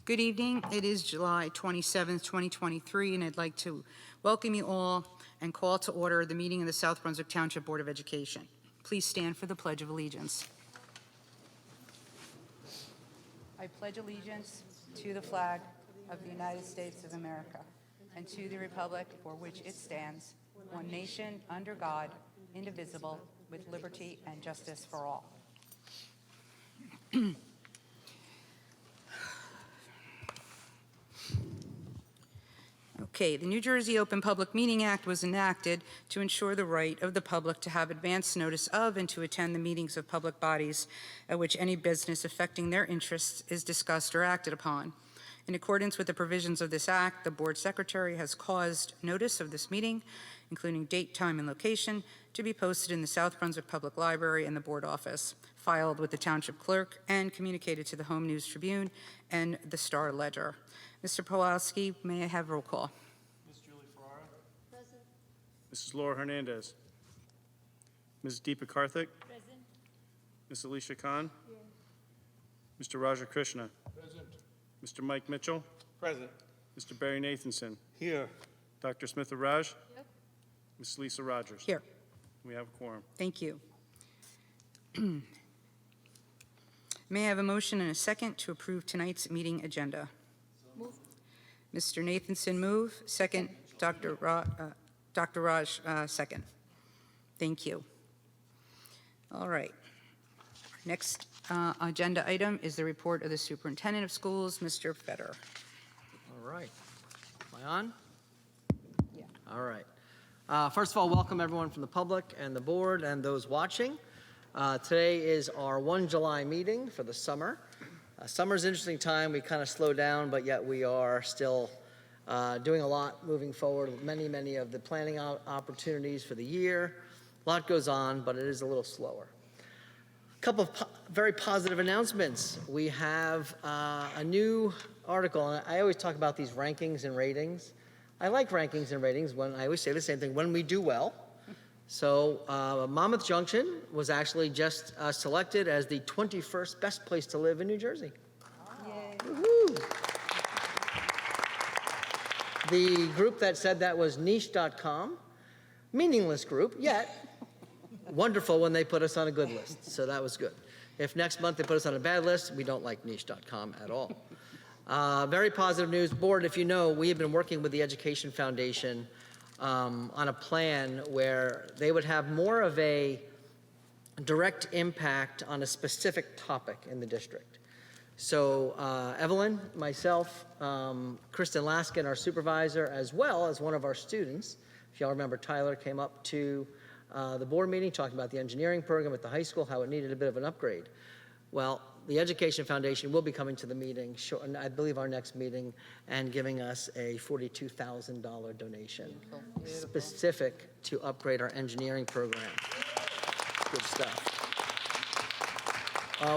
Good evening. It is July 27th, 2023, and I'd like to welcome you all and call to order the meeting of the South Brunswick Township Board of Education. Please stand for the Pledge of Allegiance. I pledge allegiance to the flag of the United States of America and to the republic for which it stands, one nation, under God, indivisible, with liberty and justice for all. Okay, the New Jersey Open Public Meeting Act was enacted to ensure the right of the public to have advance notice of and to attend the meetings of public bodies at which any business affecting their interests is discussed or acted upon. In accordance with the provisions of this act, the board secretary has caused notice of this meeting, including date, time, and location, to be posted in the South Brunswick Public Library and the board office, filed with the township clerk, and communicated to the Home News Tribune and the Star Ledger. Mr. Pawlowski, may I have roll call? Ms. Julie Ferrara. Present. Mrs. Laura Hernandez. Ms. Deepa Karthik. Present. Ms. Alicia Khan. Here. Mr. Raja Krishna. Present. Mr. Mike Mitchell. Present. Mr. Barry Nathanson. Here. Dr. Smith Raj. Yep. Ms. Lisa Rogers. Here. We have a quorum. Thank you. May I have a motion and a second to approve tonight's meeting agenda? Move. Mr. Nathanson, move. Second, Dr. Raj, second. Thank you. All right. Next agenda item is the report of the superintendent of schools, Mr. Fetter. All right. Am I on? Yeah. All right. First of all, welcome everyone from the public and the board and those watching. Today is our 1 July meeting for the summer. Summer's an interesting time. We kind of slow down, but yet we are still doing a lot moving forward. Many of the planning opportunities for the year. A lot goes on, but it is a little slower. A couple of very positive announcements. We have a new article, and I always talk about these rankings and ratings. I like rankings and ratings when I always say the same thing, when we do well. So Monmouth Junction was actually just selected as the 21st best place to live in New Jersey. Yay. Woo-hoo. The group that said that was niche.com, meaningless group, yet wonderful when they put us on a good list. So that was good. If next month they put us on a bad list, we don't like niche.com at all. Very positive news. Board, if you know, we have been working with the Education Foundation on a plan where they would have more of a direct impact on a specific topic in the district. So Evelyn, myself, Kristen Laskin, our supervisor, as well as one of our students, if y'all remember, Tyler came up to the board meeting talking about the engineering program at the high school, how it needed a bit of an upgrade. Well, the Education Foundation will be coming to the meeting, I believe our next meeting, and giving us a $42,000 donation specific to upgrade our engineering program. Good stuff.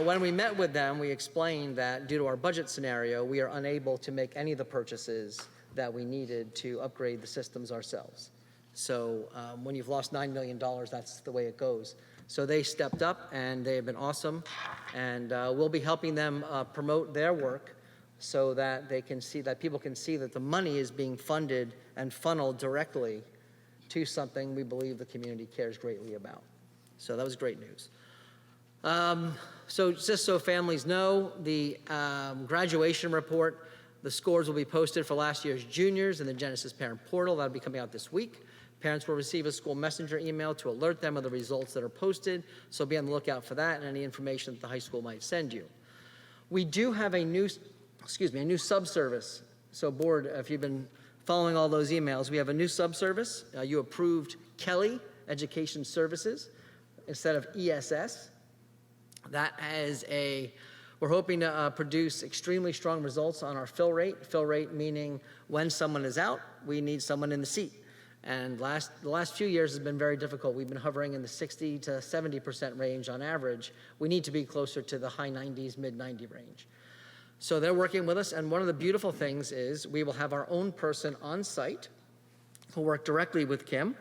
When we met with them, we explained that due to our budget scenario, we are unable to make any of the purchases that we needed to upgrade the systems ourselves. So when you've lost $9 million, that's the way it goes. So they stepped up, and they have been awesome, and we'll be helping them promote their work so that they can see, that people can see that the money is being funded and funneled directly to something we believe the community cares greatly about. So that was great news. So just so families know, the graduation report, the scores will be posted for last year's juniors in the Genesis Parent Portal. That'll be coming out this week. Parents will receive a school messenger email to alert them of the results that are posted, so be on the lookout for that and any information that the high school might send you. We do have a new subservice. So board, if you've been following all those emails, we have a new subservice. You approved Kelly Education Services instead of ESS. That is we're hoping to produce extremely strong results on our fill rate. Fill rate meaning when someone is out, we need someone in the seat. And the last few years has been very difficult. We've been hovering in the 60 to 70% range on average. We need to be closer to the high 90s, mid 90 range. So they're working with us, and one of the beautiful things is we will have our own person on site who'll work directly with Kim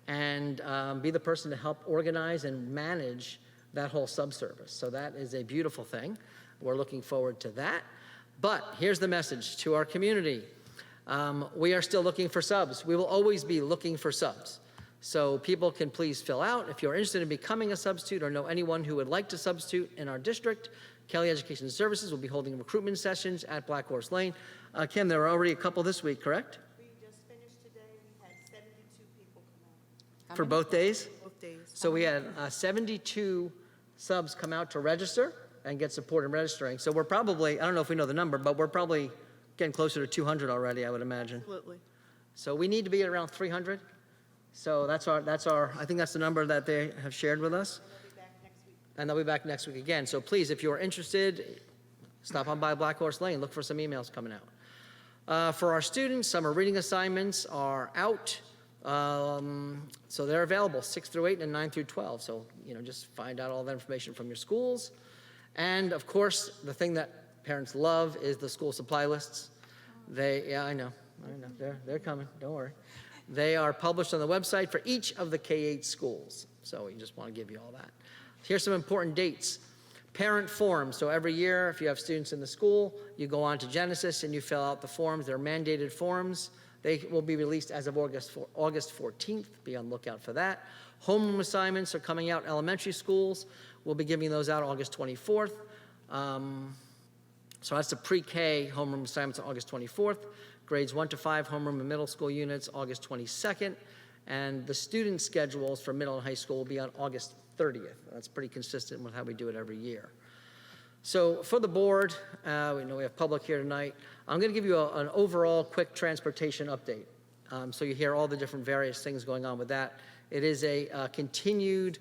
and be the person to help organize and manage that whole subservice. So that is a beautiful thing. We're looking forward to that. But here's the message to our community. We are still looking for subs. We will always be looking for subs. So people can please fill out. If you're interested in becoming a substitute or know anyone who would like to substitute in our district, Kelly Education Services will be holding recruitment sessions at Black Horse Lane. Kim, there are already a couple this week, correct? We just finished today. We had 72 people come out. For both days? Both days. So we had 72 subs come out to register and get support in registering. So we're probably, I don't know if we know the number, but we're probably getting closer to 200 already, I would imagine. Absolutely. So we need to be at around 300. So that's our, I think that's the number that they have shared with us. We'll be back next week. And they'll be back next week again. So please, if you are interested, stop on by Black Horse Lane, look for some emails coming out. For our students, summer reading assignments are out. So they're available 6 through 8 and 9 through 12. So, just find out all that information from your schools. And of course, the thing that parents love is the school supply lists. I know, they're coming, don't worry. They are published on the website for each of the K-8 schools. So we just want to give you all that. Here's some important dates. Parent forms. So every year, if you have students in the school, you go on to Genesis and you fill out the forms. They're mandated forms. They will be released as of August 14th. Be on the lookout for that. Homeroom assignments are coming out in elementary schools. We'll be giving those out August 24th. So that's the pre-K homeroom assignments on August 24th. Grades 1 to 5 homeroom and middle school units August 22nd. And the student schedules for middle and high school will be on August 30th. That's pretty consistent with how we do it every year. So for the board, we know we have public here tonight. I'm going to give you an overall quick transportation update. So you hear all the different various things going on with that. It is a continued,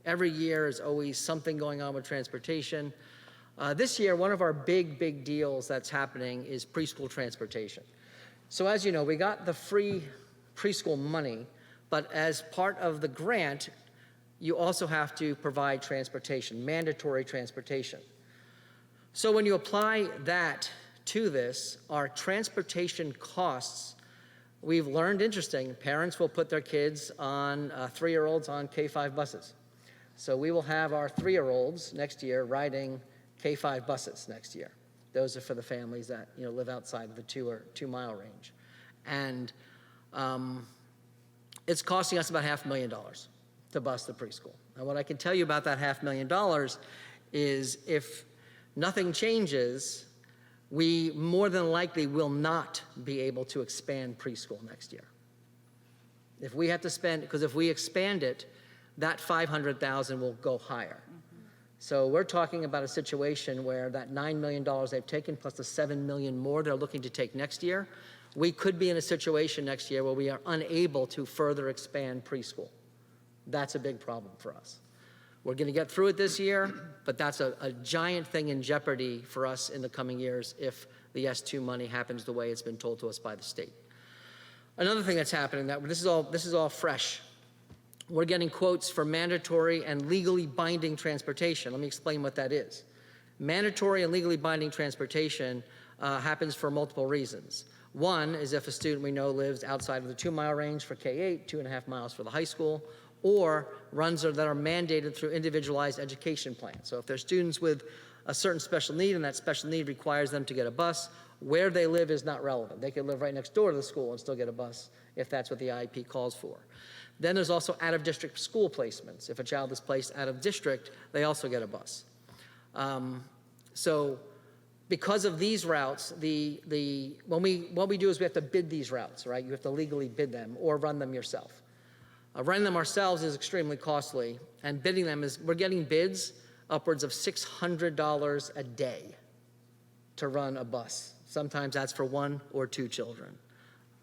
every year is always something going on with transportation. This year, one of our big deals that's happening is preschool transportation. So as you know, we got the free preschool money, but as part of the grant, you also have to provide transportation, mandatory transportation. So when you apply that to this, our transportation costs, we've learned interesting, parents will put their kids on, 3-year-olds on K-5 buses. So we will have our 3-year-olds next year riding K-5 buses next year. Those are for the families that live outside of the 2-mile range. And it's costing us about $500,000 to bus the preschool. Now what I can tell you about that $500,000 is if nothing changes, we more than likely will not be able to expand preschool next year. If we have to spend, because if we expand it, that $500,000 will go higher. So we're talking about a situation where that $9 million they've taken plus the $7 million more they're looking to take next year, we could be in a situation next year where we are unable to further expand preschool. That's a big problem for us. We're going to get through it this year, but that's a giant thing in jeopardy for us in the coming years if the S2 money happens the way it's been told to us by the state. Another thing that's happening, that this is all fresh. We're getting quotes for mandatory and legally binding transportation. Let me explain what that is. Mandatory and legally binding transportation happens for multiple reasons. One is if a student we know lives outside of the 2-mile range for K-8, 2.5 miles for the high school, or runs that are mandated through individualized education plans. So if they're students with a certain special need and that special need requires them to get a bus, where they live is not relevant. They could live right next door to the school and still get a bus if that's what the IEP calls for. Then there's also out-of-district school placements. If a child is placed out of district, they also get a bus. So because of these routes, what we do is we have to bid these routes, right? You have to legally bid them or run them yourself. Running them ourselves is extremely costly, and bidding them we're getting bids upwards of $600 a day to run a bus. Sometimes that's for 1 or 2 children.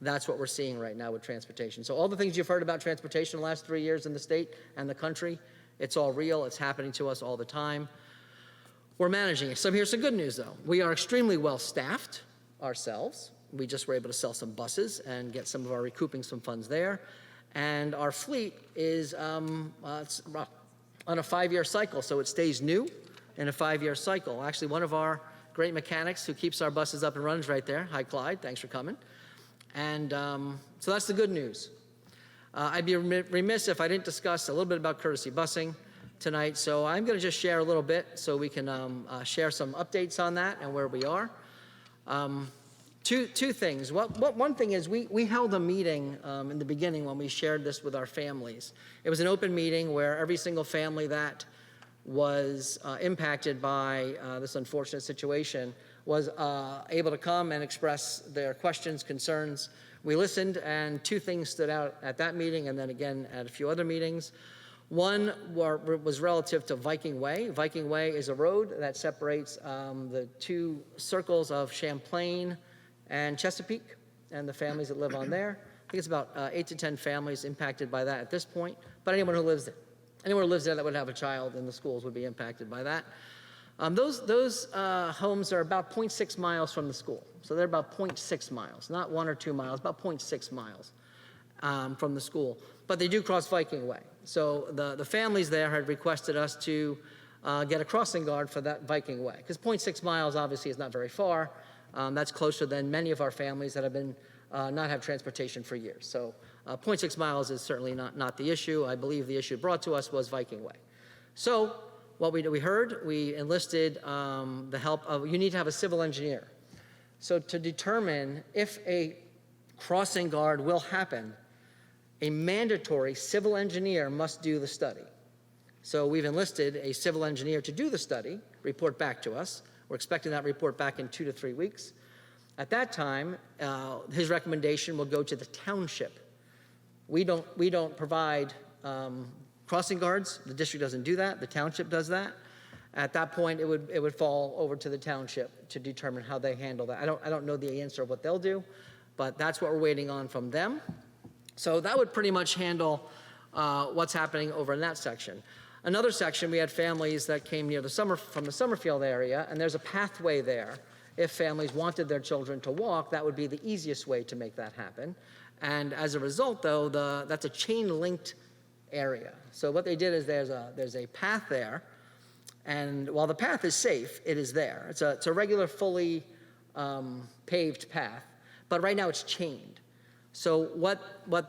That's what we're seeing right now with transportation. So all the things you've heard about transportation in the last 3 years in the state and the country, it's all real. It's happening to us all the time. We're managing it. So here's some good news, though. We are extremely well staffed ourselves. We just were able to sell some buses and get some of our recouping some funds there. And our fleet is it's on a 5-year cycle, so it stays new in a 5-year cycle. Actually, one of our great mechanics who keeps our buses up and runs right there. Hi, Clyde. Thanks for coming. And so that's the good news. I'd be remiss if I didn't discuss a little bit about courtesy busing tonight. So I'm going to just share a little bit so we can share some updates on that and where we are. Two things. One thing is we held a meeting in the beginning when we shared this with our families. It was an open meeting where every single family that was impacted by this unfortunate situation was able to come and express their questions, concerns. We listened, and two things stood out at that meeting and then again at a few other meetings. One was relative to Viking Way. Viking Way is a road that separates the two circles of Champlain and Chesapeake and the families that live on there. I think it's about 8 to 10 families impacted by that at this point, but anyone who lives there. Anyone who lives there that would have a child in the schools would be impacted by that. Those homes are about 0.6 miles from the school. So they're about 0.6 miles, not 1 or 2 miles, about 0.6 miles from the school. But they do cross Viking Way. So the families there had requested us to get a crossing guard for that Viking Way, because 0.6 miles obviously is not very far. That's closer than many of our families that have been not have transportation for years. So 0.6 miles is certainly not the issue. I believe the issue brought to us was Viking Way. So what we heard, we enlisted the help of, you need to have a civil engineer. So to determine if a crossing guard will happen, a mandatory civil engineer must do the study. So we've enlisted a civil engineer to do the study, report back to us. We're expecting that report back in 2 to 3 weeks. At that time, his recommendation will go to the township. We don't provide crossing guards. The district doesn't do that. The township does that. At that point, it would fall over to the township to determine how they handle that. I don't know the answer of what they'll do, but that's what we're waiting on from them. So that would pretty much handle what's happening over in that section. Another section, we had families that came from the Summerfield area, and there's a pathway there. If families wanted their children to walk, that would be the easiest way to make that happen. And as a result, though, that's a chain-linked area. So what they did is there's a path there, and while the path is safe, it is there. It's a regular, fully paved path, but right now it's chained. So what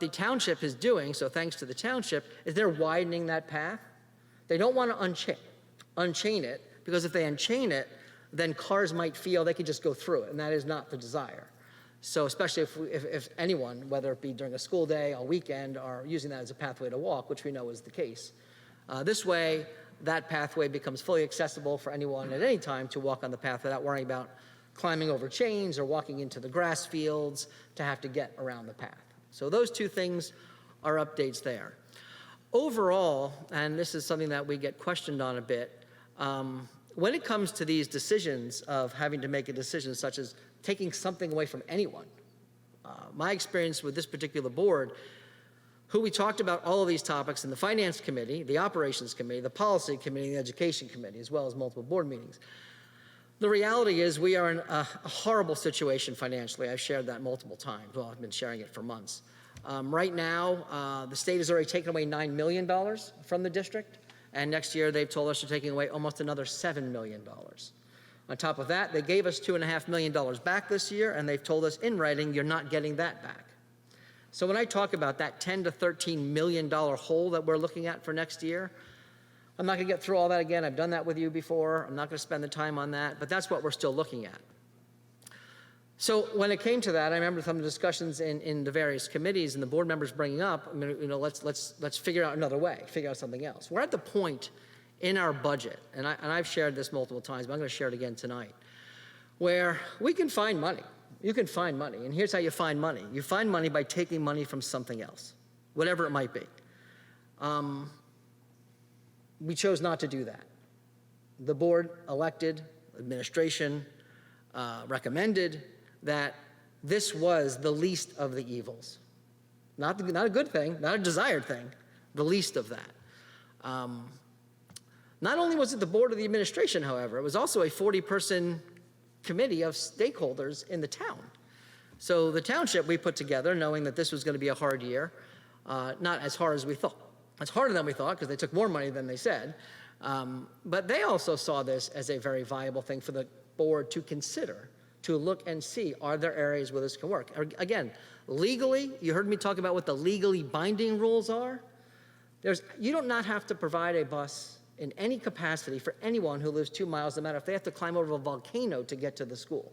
the township is doing, so thanks to the township, is they're widening that path. They don't want to unchain it, because if they unchain it, then cars might feel they could just go through it, and that is not the desire. So especially if anyone, whether it be during a school day, a weekend, are using that as a pathway to walk, which we know is the case. This way, that pathway becomes fully accessible for anyone at any time to walk on the path without worrying about climbing over chains or walking into the grass fields to have to get around the path. So those two things are updates there. Overall, and this is something that we get questioned on a bit, when it comes to these decisions of having to make a decision such as taking something away from anyone, my experience with this particular board, who we talked about all of these topics in the Finance Committee, the Operations Committee, the Policy Committee, and the Education Committee, as well as multiple board meetings. The reality is we are in a horrible situation financially. I've shared that multiple times. Well, I've been sharing it for months. Right now, the state has already taken away $9 million from the district, and next year they've told us they're taking away almost another $7 million. On top of that, they gave us $2.5 million back this year, and they've told us in writing, you're not getting that back. So when I talk about that $10 to $13 million hole that we're looking at for next year, I'm not going to get through all that again. I've done that with you before. I'm not going to spend the time on that, but that's what we're still looking at. So when it came to that, I remember some discussions in the various committees and the board members bringing up, let's figure out another way, figure out something else. We're at the point in our budget, and I've shared this multiple times, but I'm going to share it again tonight, where we can find money. You can find money, and here's how you find money. You find money by taking money from something else, whatever it might be. We chose not to do that. The board elected, administration recommended that this was the least of the evils. Not a good thing, not a desired thing, the least of that. Not only was it the board of the administration, however, it was also a 40-person committee of stakeholders in the town. So the township we put together, knowing that this was going to be a hard year, not as hard as we thought. It's harder than we thought because they took more money than they said. But they also saw this as a very viable thing for the board to consider, to look and see, are there areas where this can work? Again, legally, you heard me talk about what the legally binding rules are. You do not have to provide a bus in any capacity for anyone who lives 2 miles, no matter if they have to climb over a volcano to get to the school.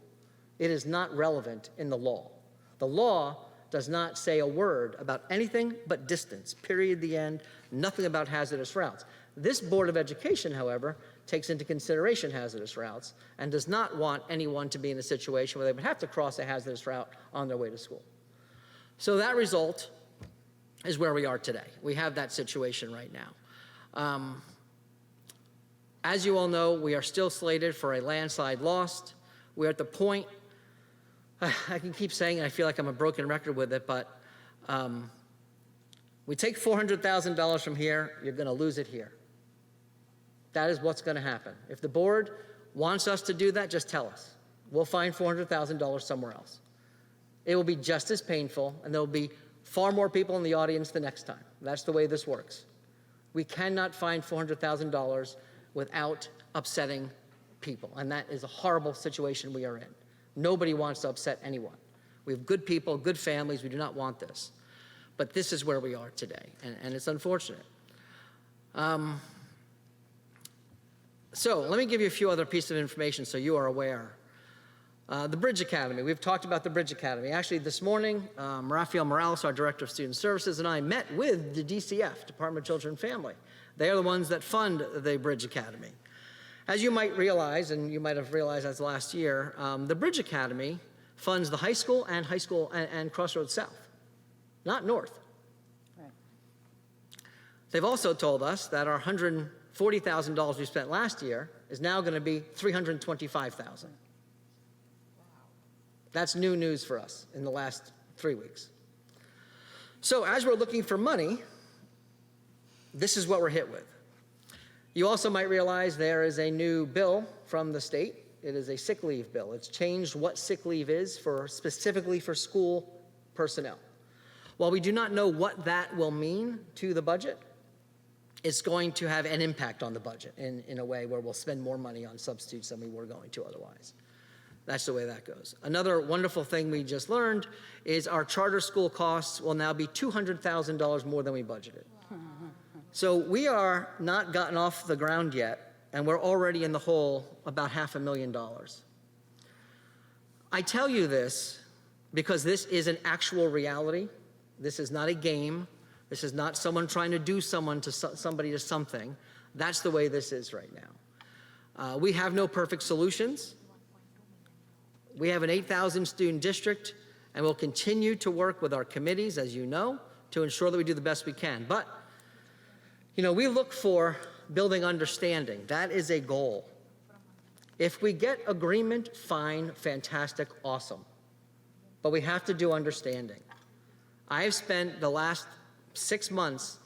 It is not relevant in the law. The law does not say a word about anything but distance, period, the end, nothing about hazardous routes. This Board of Education, however, takes into consideration hazardous routes and does not want anyone to be in a situation where they would have to cross a hazardous route on their way to school. So that result is where we are today. We have that situation right now. As you all know, we are still slated for a landslide loss. We're at the point, I can keep saying it, I feel like I'm a broken record with it, but we take $400,000 from here, you're going to lose it here. That is what's going to happen. If the board wants us to do that, just tell us. We'll find $400,000 somewhere else. It will be just as painful, and there will be far more people in the audience the next time. That's the way this works. We cannot find $400,000 without upsetting people, and that is a horrible situation we are in. Nobody wants to upset anyone. We have good people, good families. We do not want this. But this is where we are today, and it's unfortunate. So let me give you a few other pieces of information so you are aware. The Bridge Academy. We've talked about the Bridge Academy. Actually, this morning, Rafael Morales, our Director of Student Services, and I met with the DCF, Department of Children and Family. They are the ones that fund the Bridge Academy. As you might realize, and you might have realized as last year, the Bridge Academy funds the high school and Crossroads South, not North. Right. They've also told us that our $140,000 we spent last year is now going to be $325,000. That's new news for us in the last 3 weeks. So as we're looking for money, this is what we're hit with. You also might realize there is a new bill from the state. It is a sick leave bill. It's changed what sick leave is specifically for school personnel. While we do not know what that will mean to the budget, it's going to have an impact on the budget in a way where we'll spend more money on substitutes than we were going to otherwise. That's the way that goes. Another wonderful thing we just learned is our charter school costs will now be $200,000 more than we budgeted. So we are not gotten off the ground yet, and we're already in the hole about $500,000. I tell you this because this is an actual reality. This is not a game. This is not someone trying to do somebody to something. That's the way this is right now. We have no perfect solutions. We have an 8,000 student district, and we'll continue to work with our committees, as you know, to ensure that we do the best we can. But, you know, we look for building understanding. That is a goal. If we get agreement, fine, fantastic, awesome. But we have to do understanding. I have spent the last 6 months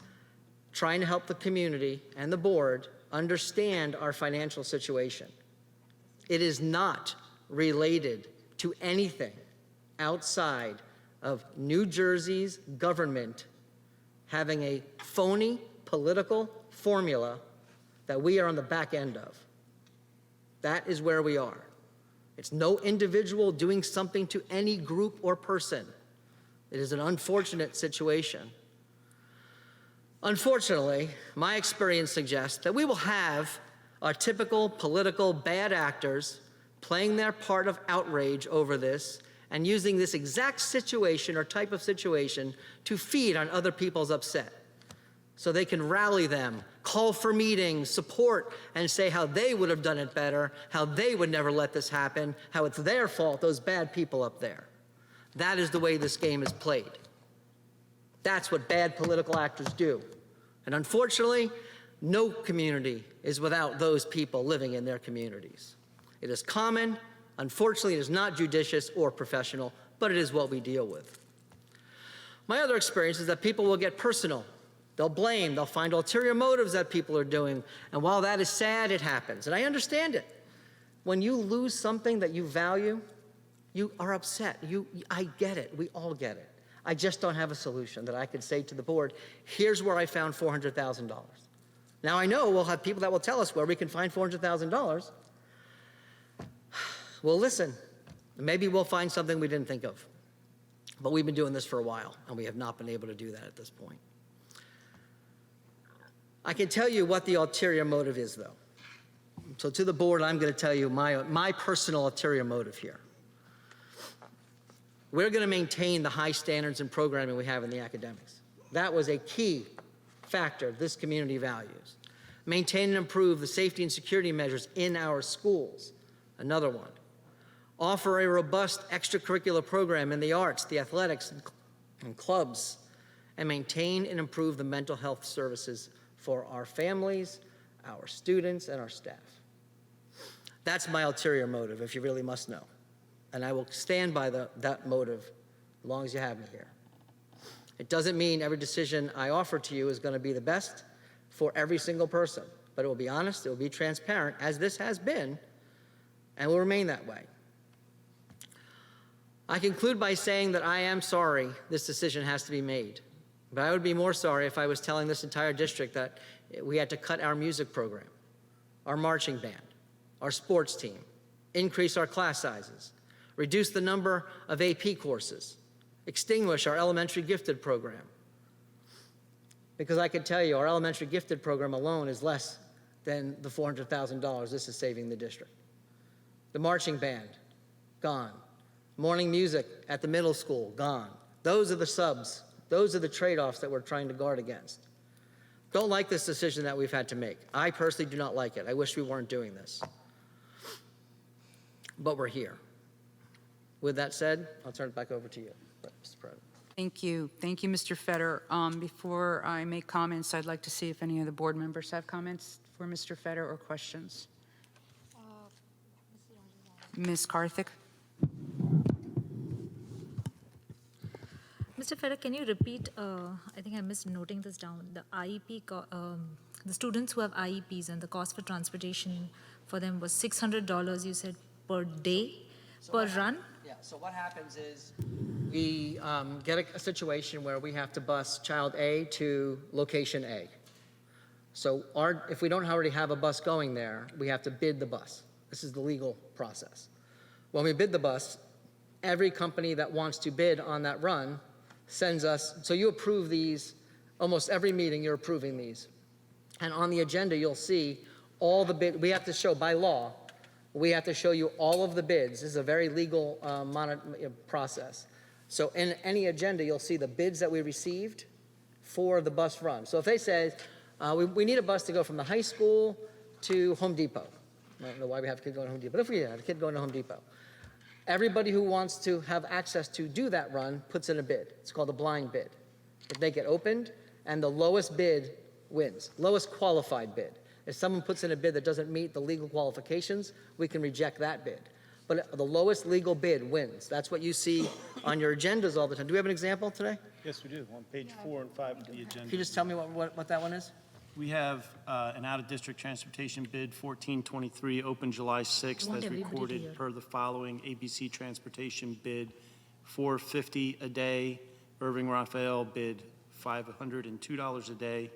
trying to help the community and the board understand our financial situation. It is not related to anything outside of New Jersey's government having a phony political formula that we are on the back end of. That is where we are. It's no individual doing something to any group or person. It is an unfortunate situation. Unfortunately, my experience suggests that we will have our typical political bad actors playing their part of outrage over this and using this exact situation or type of situation to feed on other people's upset. So they can rally them, call for meetings, support, and say how they would have done it better, how they would never let this happen, how it's their fault, those bad people up there. That is the way this game is played. That's what bad political actors do. And unfortunately, no community is without those people living in their communities. It is common. Unfortunately, it is not judicious or professional, but it is what we deal with. My other experience is that people will get personal. They'll blame. They'll find ulterior motives that people are doing. And while that is sad, it happens. And I understand it. When you lose something that you value, you are upset. I get it. We all get it. I just don't have a solution that I could say to the board, here's where I found $400,000. Now, I know we'll have people that will tell us where we can find $400,000. Well, listen, maybe we'll find something we didn't think of. But we've been doing this for a while, and we have not been able to do that at this point. I can tell you what the ulterior motive is, though. So to the board, I'm going to tell you my personal ulterior motive here. We're going to maintain the high standards and programming we have in the academics. That was a key factor this community values. Maintain and improve the safety and security measures in our schools, another one. Offer a robust extracurricular program in the arts, the athletics, and clubs, and maintain and improve the mental health services for our families, our students, and our staff. That's my ulterior motive, if you really must know. And I will stand by that motive as long as you have me here. It doesn't mean every decision I offer to you is going to be the best for every single person, but it will be honest, it will be transparent, as this has been, and will remain that way. I conclude by saying that I am sorry this decision has to be made, but I would be more sorry if I was telling this entire district that we had to cut our music program, our marching band, our sports team, increase our class sizes, reduce the number of AP courses, extinguish our elementary gifted program. Because I can tell you, our elementary gifted program alone is less than the $400,000 this is saving the district. The marching band, gone. Morning music at the middle school, gone. Those are the subs. Those are the trade-offs that we're trying to guard against. Don't like this decision that we've had to make. I personally do not like it. I wish we weren't doing this. But we're here. With that said, I'll turn it back over to you, Mr. President. Thank you. Thank you, Mr. Fetter. Before I make comments, I'd like to see if any of the board members have comments for Mr. Fetter or questions. Ms. Karthik? Mr. Fetter, can you repeat, I think I missed noting this down, the IEP, the students who have IEPs and the cost for transportation for them was $600, you said, per day, per run? Yeah, so what happens is we get a situation where we have to bus child A to location A. So if we don't already have a bus going there, we have to bid the bus. This is the legal process. When we bid the bus, every company that wants to bid on that run sends us, so you approve these, almost every meeting you're approving these. And on the agenda, you'll see all the bid, we have to show by law, we have to show you all of the bids. This is a very legal process. So in any agenda, you'll see the bids that we received for the bus run. So if they say, we need a bus to go from the high school to Home Depot. I don't know why we have a kid going to Home Depot, but if we had a kid going to Home Depot, everybody who wants to have access to do that run puts in a bid. It's called a blind bid. If they get opened, and the lowest bid wins, lowest qualified bid. If someone puts in a bid that doesn't meet the legal qualifications, we can reject that bid. But the lowest legal bid wins. That's what you see on your agendas all the time. Do we have an example today? Yes, we do, on page 4 and 5 of the agenda. Can you just tell me what that one is? We have an out-of-district transportation bid, 1423, open July 6th, Want as everybody to hear. recorded per the following ABC transportation bid, $450 a day. Irving Raphael bid $502 a day.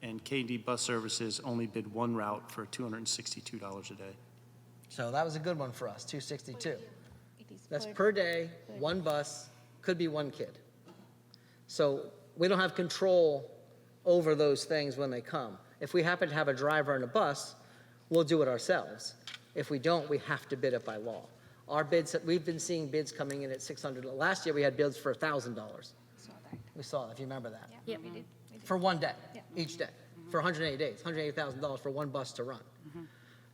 And KD Bus Services only bid one route for $262 a day. So that was a good one for us, 262. That's per day, one bus, could be one kid. So we don't have control over those things when they come. If we happen to have a driver and a bus, we'll do it ourselves. If we don't, we have to bid it by law. Our bids, we've been seeing bids coming in at $600. Last year we had bids for $1,000. Saw that. We saw that, if you remember that. Yeah. We did. For one day, Yeah. each day, for 180 days, $180,000 for one bus to run.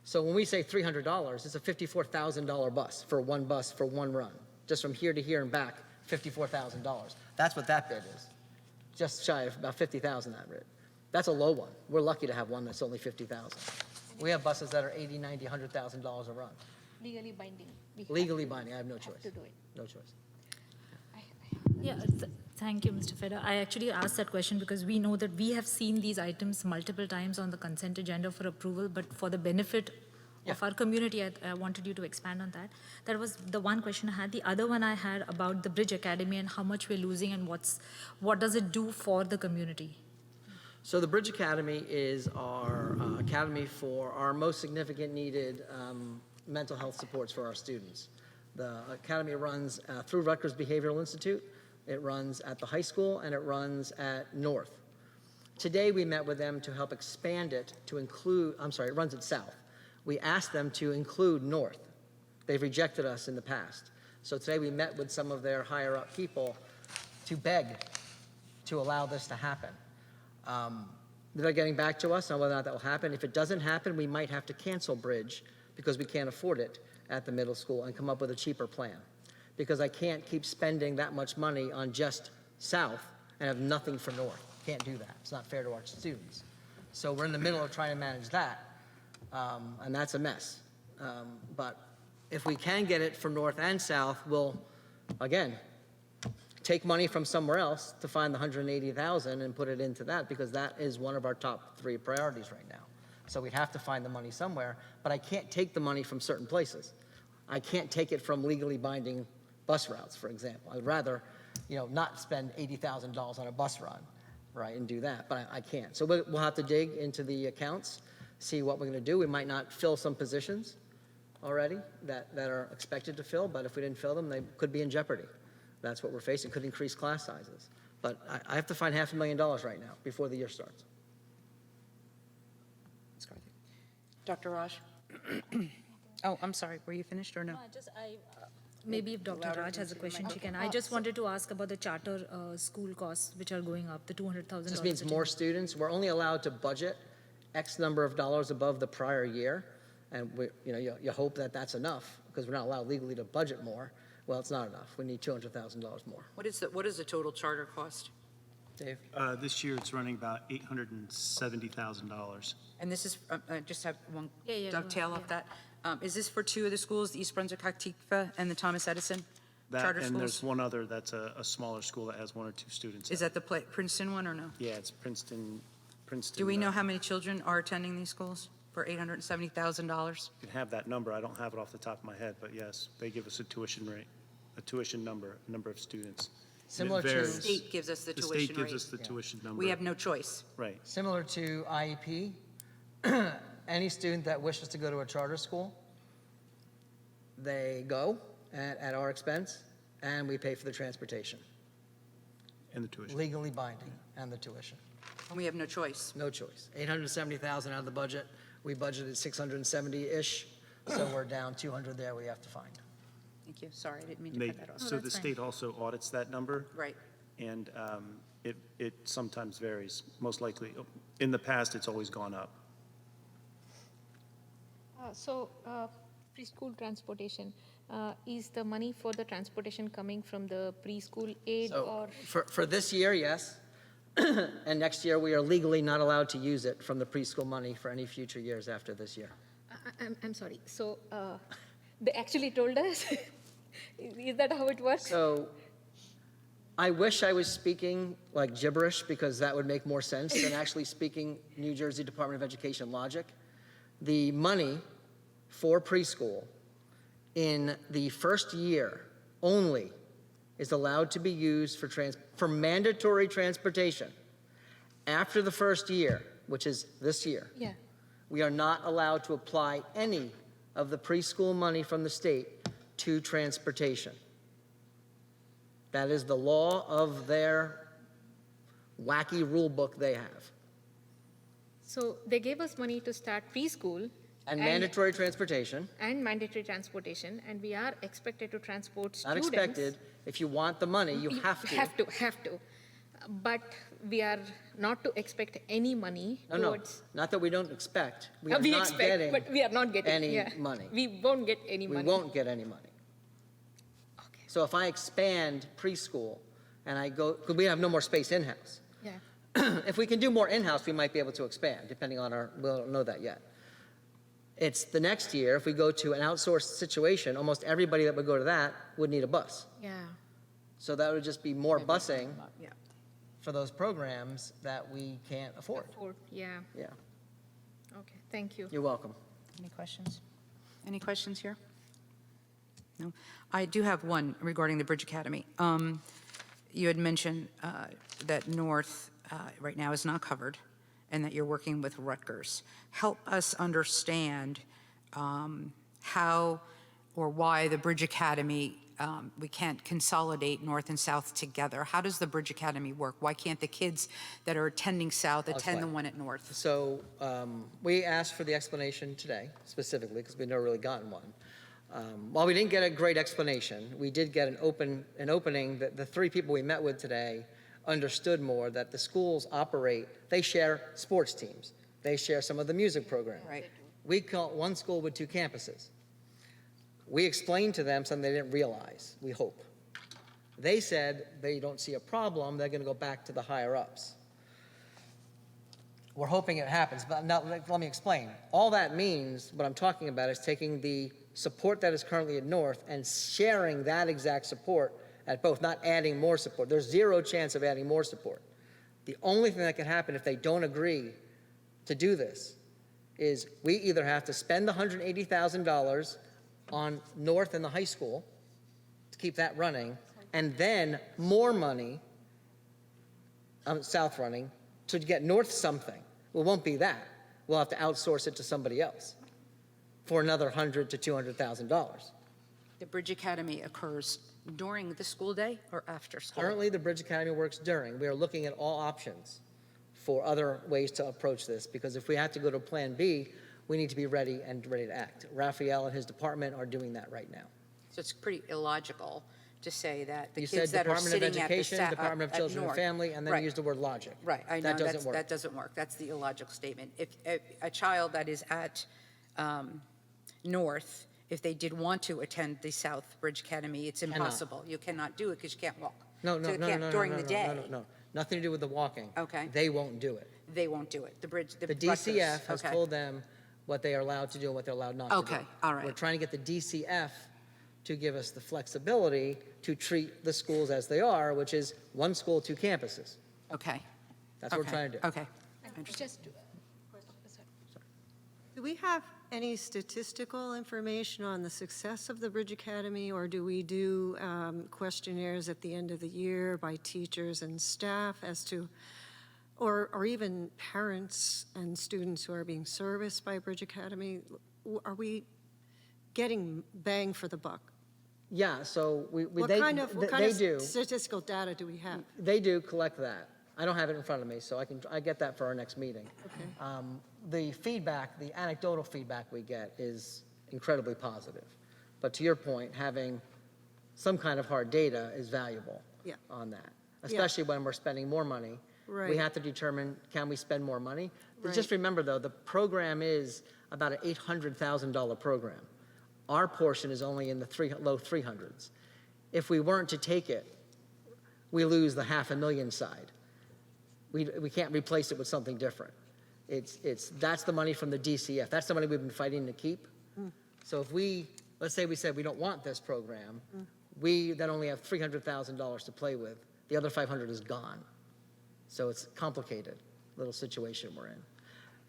So when we say $300, it's a $54,000 bus for one run. Just from here to here and back, $54,000. That's what that bid is. Just shy of about $50,000 that bid. That's a low one. We're lucky to have one that's only $50,000. We have buses that are $80,000, $90,000, $100,000 a run. Legally binding. We have Legally binding, I have no choice. to do it. No choice. Yeah, thank you, Mr. Fetter. I actually asked that question because we know that we have seen these items multiple times on the consent agenda for approval, but for the benefit of our community, I wanted you to expand on that. That was the one question I had. The other one I had about the Bridge Academy and how much we're losing and what does it do for the community? So the Bridge Academy is our academy for our most significant needed mental health supports for our students. The academy runs through Rutgers Behavioral Institute. It runs at the high school, and it runs at North. Today, we met with them to help expand it to include, it runs at South. We asked them to include North. They've rejected us in the past. So today we met with some of their higher-up people to beg to allow this to happen. They're getting back to us on whether or not that will happen. If it doesn't happen, we might have to cancel Bridge because we can't afford it at the middle school and come up with a cheaper plan. Because I can't keep spending that much money on just South and have nothing for North. Can't do that. It's not fair to our students. So we're in the middle of trying to manage that, and that's a mess. But if we can get it for North and South, we'll, again, take money from somewhere else to find the $180,000 and put it into that, because that is one of our top 3 priorities right now. So we have to find the money somewhere, but I can't take the money from certain places. I can't take it from legally binding bus routes, for example. I'd rather, not spend $80,000 on a bus run, right, and do that, but I can't. So we'll have to dig into the accounts, see what we're going to do. We might not fill some positions already that are expected to fill, but if we didn't fill them, they could be in jeopardy. That's what we're facing. Could increase class sizes. But I have to find $500,000 right now before the year starts. Dr. Raj? Oh, I'm sorry. Were you finished or no? Maybe if Dr. Raj has a question, she can. I just wanted to ask about the charter school costs, which are going up, the $200,000. This means more students. We're only allowed to budget X number of dollars above the prior year. And you hope that that's enough, because we're not allowed legally to budget more. Well, it's not enough. We need $200,000 more. What is the total charter cost? Dave? This year, it's running about $870,000. And this is, I just have one Yeah, dovetail off that. Is this for 2 of the schools, the East Brunswick Haktikva and the Thomas Edison That, charter and schools? there's one other that's a smaller school that has 1 or 2 students. Is that the Princeton one or no? Yeah, it's Princeton. Do we know how many children are attending these schools for $870,000? You can have that number. I don't have it off the top of my head, but yes, they give us a tuition rate, a tuition number of students. Similar And it to- The varies. state gives us the The tuition state gives rate. us the tuition number. We have no choice. Right. Similar to IEP, any student that wishes to go to a charter school, they go at our expense, and we pay for the transportation, And the tuition. legally binding, and the tuition. And we have no choice. No choice. $870,000 out of the budget. We budgeted 670-ish, so we're down 200 there we have to find. Thank you. Sorry, I didn't mean to They, cut that off. so the that's fine. state also audits that number, Right. and it sometimes varies. Most likely, in the past, it's always gone up. Preschool transportation, is the money for the transportation coming from the preschool aid So or? for this year, yes. And next year, we are legally not allowed to use it from the preschool money for any future years after this year. I'm sorry, so they actually told us? Is that how it works? So I wish I was speaking like gibberish, because that would make more sense than actually speaking New Jersey Department of Education logic. The money for preschool in the first year only is allowed to be used for mandatory transportation. After the first year, which is this year, Yeah, we are not allowed to apply any of the preschool money from the state to transportation. That is the law of their wacky rule book they have. so they gave us money to start preschool. And mandatory transportation, And mandatory transportation, and we are expected to transport not students. expected. If you want the money, you have to. Have to. But we are not to expect any money No, towards. not that we don't expect. We are We not expect, getting but we are not getting any yeah. money. We won't get any We money. won't get any money. Okay. So if I expand preschool and I go, because we have no more space in-house. Yeah. If we can do more in-house, we might be able to expand, depending on we don't know that yet. It's the next year, if we go to an outsourced situation, almost everybody that would go to that would need a bus. Yeah. So that would just be more busing Yeah. for those programs that we can't afford. Yeah. Yeah, Okay. Thank you. you're welcome. Any questions? Any questions here? No? I do have one regarding the Bridge Academy. You had mentioned that North right now is not covered and that you're working with Rutgers. Help us understand how or why the Bridge Academy, we can't consolidate North and South together. How does the Bridge Academy work? Why can't the kids that are attending South attend the explain. one at North? So we asked for the explanation today, specifically, because we've never really gotten one. While we didn't get a great explanation, we did get an opening that the three people we met with today understood more that the schools operate, they share sports teams. They share some of the music program. Right. We call one school with 2 campuses. We explained to them something they didn't realize, we hope. They said they don't see a problem, they're going to go back to the higher ups. We're hoping it happens, but now let me explain. All that means, what I'm talking about is taking the support that is currently at North and sharing that exact support at both, not adding more support. There's 0 chance of adding more support. The only thing that can happen if they don't agree to do this is we either have to spend the $180,000 on North and the high school to keep that running, and then more money on South running to get North something. Well, it won't be that. We'll have to outsource it to somebody else for another $100,000 to $200,000. The Bridge Academy occurs during the school day or after school? Currently, the Bridge Academy works during. We are looking at all options for other ways to approach this, because if we have to go to Plan B, we need to be ready to act. Raphael and his department are doing that right now. So it's pretty illogical to say that the You kids said that are Department of sitting at the Education, Department of Children and Family, and then Right. you used the word logic. Right, I know, That doesn't work. that doesn't work. That's the illogical statement. If a child that is at North, if they did want to attend the South Bridge Academy, it's impossible. You cannot do it because you can't walk. No, So you can't during the day. No. Nothing to do with the walking. Okay. They won't do it. They won't do it. The The DCF has told them what they are allowed to do and what they're allowed not to do. Okay, all right. We're trying to get the DCF to give us the flexibility to treat the schools as they are, which is 1 school, 2 campuses. Okay. That's what we're trying to do. Okay. Just, Do we have any statistical information on the success of the Bridge Academy, or do we do questionnaires at the end of the year by teachers and staff as to, or even parents and students who are being serviced by Bridge Academy? Are we getting bang for the buck? Yeah, so What they kind of do. statistical data do we have? They do collect that. I don't have it in front of me, so I get that for our next meeting. Okay. The feedback, the anecdotal feedback we get is incredibly positive. But to your point, having some kind of hard data is valuable Yeah. on that, especially when we're spending more money. We Right. have to determine, can we spend more money? Right. Just remember, though, the program is about an $800,000 program. Our portion is only in the low 300s. If we weren't to take it, we lose the $500,000 side. We can't replace it with something different. That's the money from the DCF. That's the money we've been fighting to keep. So if let's say we said we don't want this program, we then only have $300,000 to play with. The other 500 is gone. So it's a complicated little situation we're in.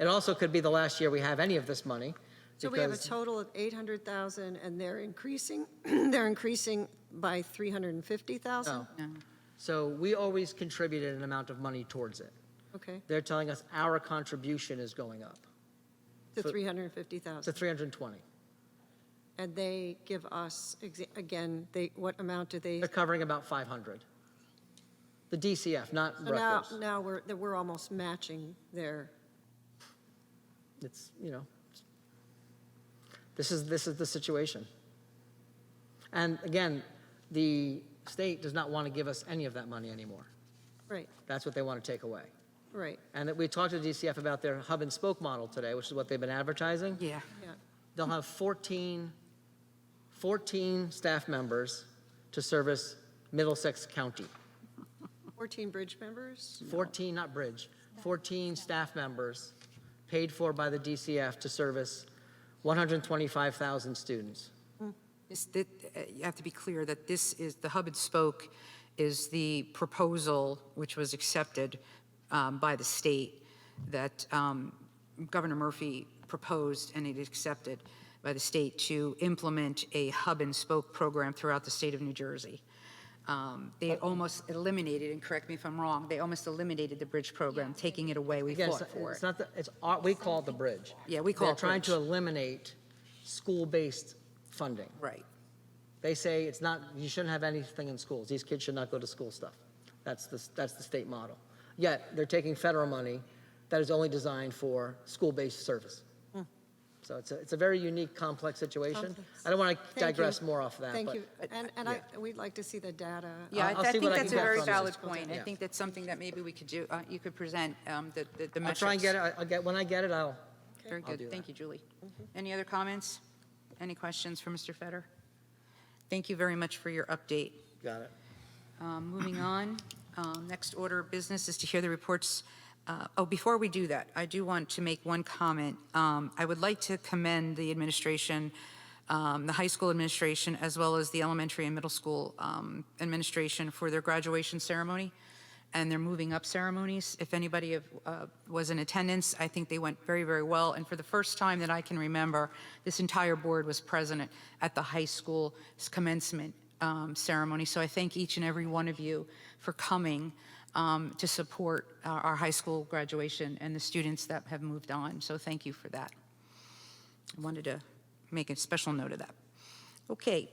It also could be the last year we have any of this money. So we have a because- total of 800,000, and they're increasing, they're increasing by 350,000? No. So we always contributed an amount of money towards it. Okay, They're telling us our contribution is going up to So- 350,000. to 320. And they give us, again, what amount do they? They're covering about 500. The DCF, not So now, Rutgers. now we're almost matching their, It's, this is the situation. And again, the state does not want to give us any of that money anymore. right, That's what they want to take away. right, And that we talked to DCF about their hub and spoke model today, which is what they've been advertising. Yeah. yeah. They'll have 14 staff members to service Middlesex County. 14 bridge members? 14, not bridge, 14 staff members paid for by the DCF to service 125,000 students. You have to be clear that the hub and spoke is the proposal which was accepted by the state that Governor Murphy proposed, and it accepted by the state to implement a hub and spoke program throughout the state of New Jersey. They almost eliminated, and correct me if I'm wrong, they almost eliminated the bridge program, taking it away. We Again, fought for it's it. not, we call it the bridge. Yeah, we call They're it trying bridge. to eliminate school-based funding. Right. They say it's not, you shouldn't have anything in schools. These kids should not go to school stuff. That's the state model. Yet, they're taking federal money that is only designed for school-based service. So it's a very unique, complex situation. Complex. I don't want to Thank you. digress more off that. Thank but you. And we'd like to see the data. Yeah, I'll I see think what I that's a can get very from you. valid point. I Yeah. think that's something that maybe we could do, you could present the metrics. I'll try and get it. When I get it, I'll Very I'll do good. Thank that. you, Julie. Any other comments? Any questions for Mr. Feder? Thank you very much for your update. got it. Moving on, next order of business is to hear the reports. Before we do that, I do want to make one comment. I would like to commend the administration, the high school administration, as well as the elementary and middle school administration for their graduation ceremony and their moving up ceremonies. If anybody was in attendance, I think they went very, very well. And for the first time that I can remember, this entire board was present at the high school commencement ceremony. So I thank each and every one of you for coming to support our high school graduation and the students that have moved on. So thank you for that. I wanted to make a special note of that. Okay,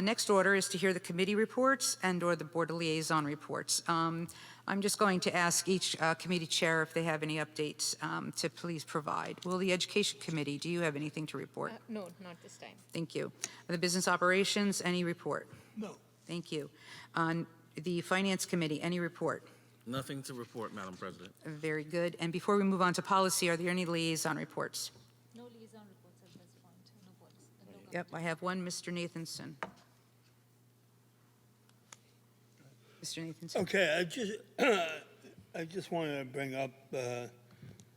next order is to hear the committee reports and/or the board of liaison reports. I'm just going to ask each committee chair if they have any updates to please provide. Will the Education Committee, do you have anything to report? No, not this time. Thank you. The Business Operations, any report? No. Thank you. On the Finance Committee, any report? Nothing to report, Madam President. Very good. And before we move on to policy, are there any liaison reports? No liaison reports at this point, no policy. Yep, I have one, Mr. Nathanson. Mr. Nathanson. Okay, I just wanted to bring up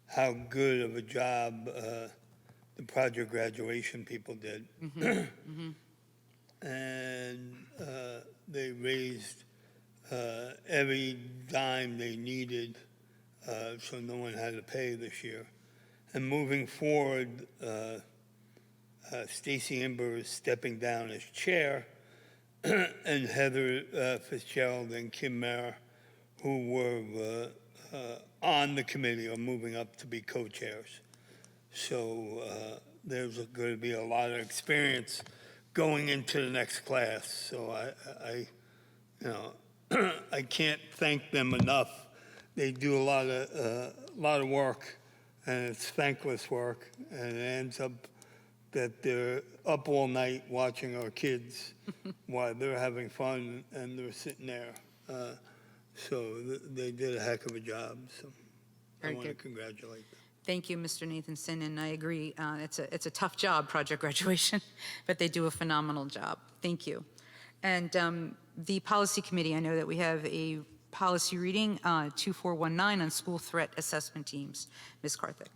how good of a job the project graduation people did. And they raised every dime they needed, so no one had to pay this year. And moving forward, Stacy Imber is stepping down as chair, and Heather Fitzgerald and Kim Mayer, who were on the committee, are moving up to be co-chairs. So there's going to be a lot of experience going into the next class. So I can't thank them enough. They do a lot of work, and it's thankless work, and it ends up that they're up all night watching our kids while they're having fun and they're sitting there. So they did a heck of a job. So Very I want to good. congratulate them. Thank you, Mr. Nathanson, and I agree. It's a tough job, project graduation, but they do a phenomenal job. Thank you. And the Policy Committee, I know that we have a policy reading, 2419, on school threat assessment teams. Ms. Karthik.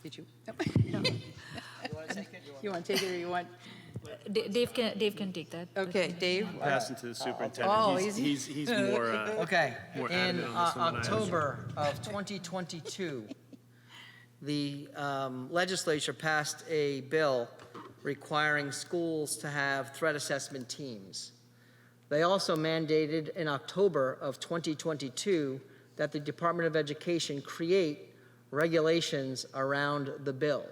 Did you? No. You want to take it or you want? Dave can take that. Okay, Dave? Pass it to the superintendent. Oh, He's more, Okay, more in adamant on this one than I am. October of 2022, the legislature passed a bill requiring schools to have threat assessment teams. They also mandated in October of 2022 that the Department of Education create regulations around the bill.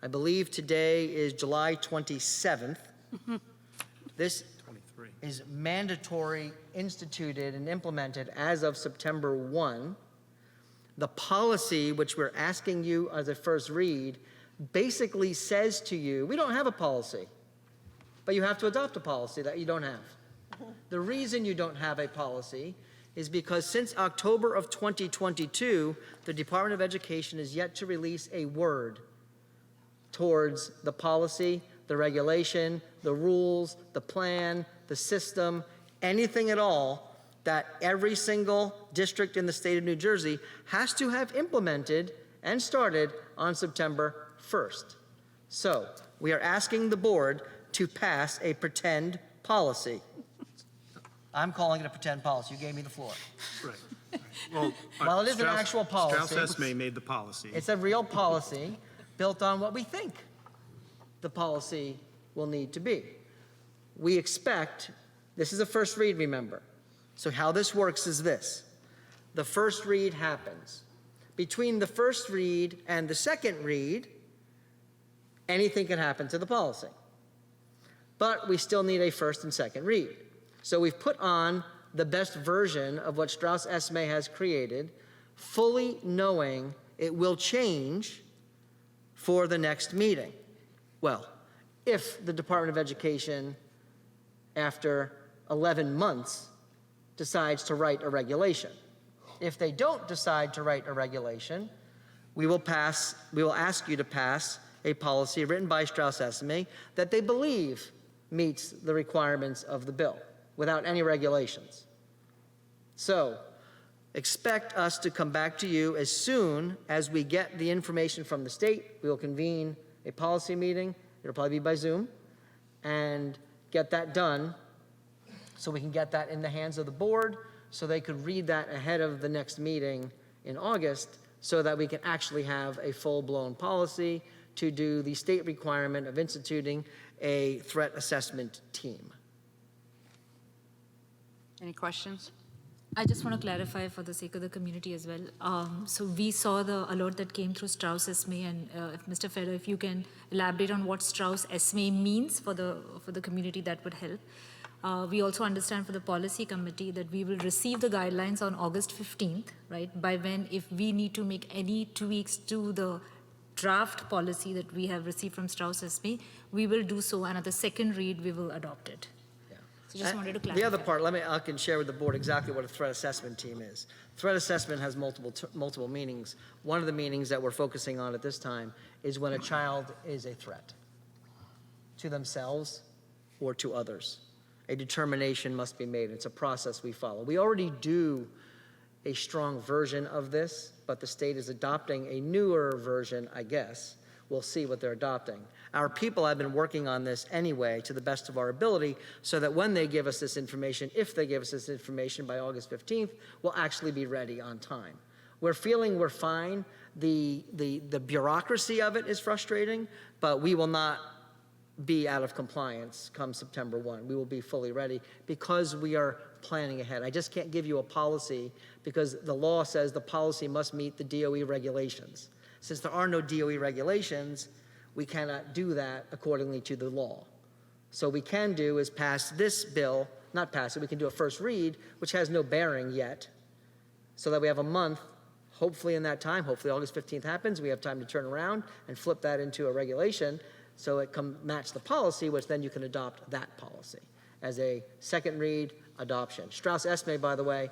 I believe today is July 27th. This 23. is mandatory, instituted, and implemented as of September 1. The policy, which we're asking you as a first read, basically says to you, we don't have a policy, but you have to adopt a policy that you don't have. The reason you don't have a policy is because since October of 2022, the Department of Education is yet to release a word towards the policy, the regulation, the rules, the plan, the system, anything at all that every single district in the state of New Jersey has to have implemented and started on September 1st. So we are asking the board to pass a pretend policy. I'm calling it a pretend policy. You gave me the floor. Right. Well, Well, it is an actual policy. Strauss Esme made the policy. It's a real policy built on what we think the policy will need to be. We expect, this is a first read, remember. So how this works is this. The first read happens. Between the first read and the second read, anything can happen to the policy. But we still need a first and second read. So we've put on the best version of what Strauss Esme has created, fully knowing it will change for the next meeting. Well, if the Department of Education, after 11 months, decides to write a regulation. If they don't decide to write a regulation, we will ask you to pass a policy written by Strauss-Esme that they believe meets the requirements of the bill without any regulations. So, expect us to come back to you as soon as we get the information from the state. We will convene a policy meeting, it'll probably be by Zoom, and get that done so we can get that in the hands of the board so they could read that ahead of the next meeting in August so that we can actually have a full-blown policy to do the state requirement of instituting a threat assessment team. Any questions? I just want to clarify for the sake of the community as well. So we saw the alert that came through Strauss-Esme, and if Mr. Feder, if you can elaborate on what Strauss-Esme means for the community, that would help. We also understand for the policy committee that we will receive the guidelines on August 15th, right? By when, if we need to make any tweaks to the draft policy that we have received from Strauss-Esme, we will do so, and at the second read, we will adopt it. So just wanted to clarify. The other part, I can share with the board exactly what a threat assessment team is. Threat assessment has multiple meanings. One of the meanings that we're focusing on at this time is when a child is a threat to themselves or to others. A determination must be made. It's a process we follow. We already do a strong version of this, but the state is adopting a newer version, I guess. We'll see what they're adopting. Our people have been working on this anyway to the best of our ability so that when they give us this information, if they give us this information by August 15th, we'll actually be ready on time. We're feeling we're fine. The bureaucracy of it is frustrating, but we will not be out of compliance come September 1. We will be fully ready because we are planning ahead. I just can't give you a policy because the law says the policy must meet the DOE regulations. Since there are no DOE regulations, we cannot do that accordingly to the law. So we can do is pass this bill, not pass it, we can do a first read, which has no bearing yet, so that we have a month, hopefully in that time, hopefully August 15th happens, we have time to turn around and flip that into a regulation so it can match the policy, which then you can adopt that policy as a second read adoption. Strauss-Esme, by the way,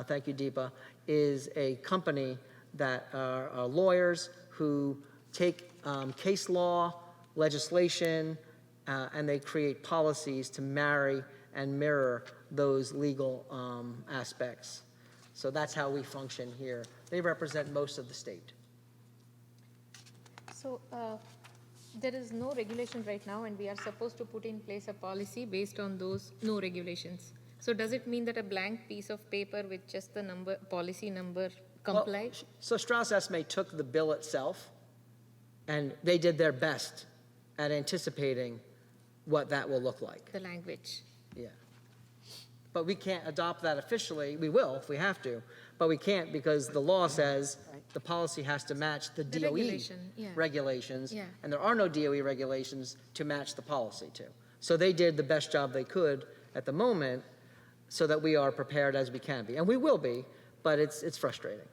thank you, Deepa, is a company that are lawyers who take case law, legislation, and they create policies to marry and mirror those legal aspects. So that's how we function here. They represent most of the state. So there is no regulation right now, and we are supposed to put in place a policy based on those no regulations. So does it mean that a blank piece of paper with just the number, policy number complies? Well, so Strauss-Esme took the bill itself, and they did their best at anticipating what that will look like. The language. Yeah. But we can't adopt that officially. We will if we have to, but we can't because the law says the policy has to match the DOE regulations, and there are no DOE regulations to match the policy to. So they did the best job they could at the moment so that we are prepared as we can be. And we will be, but it's frustrating.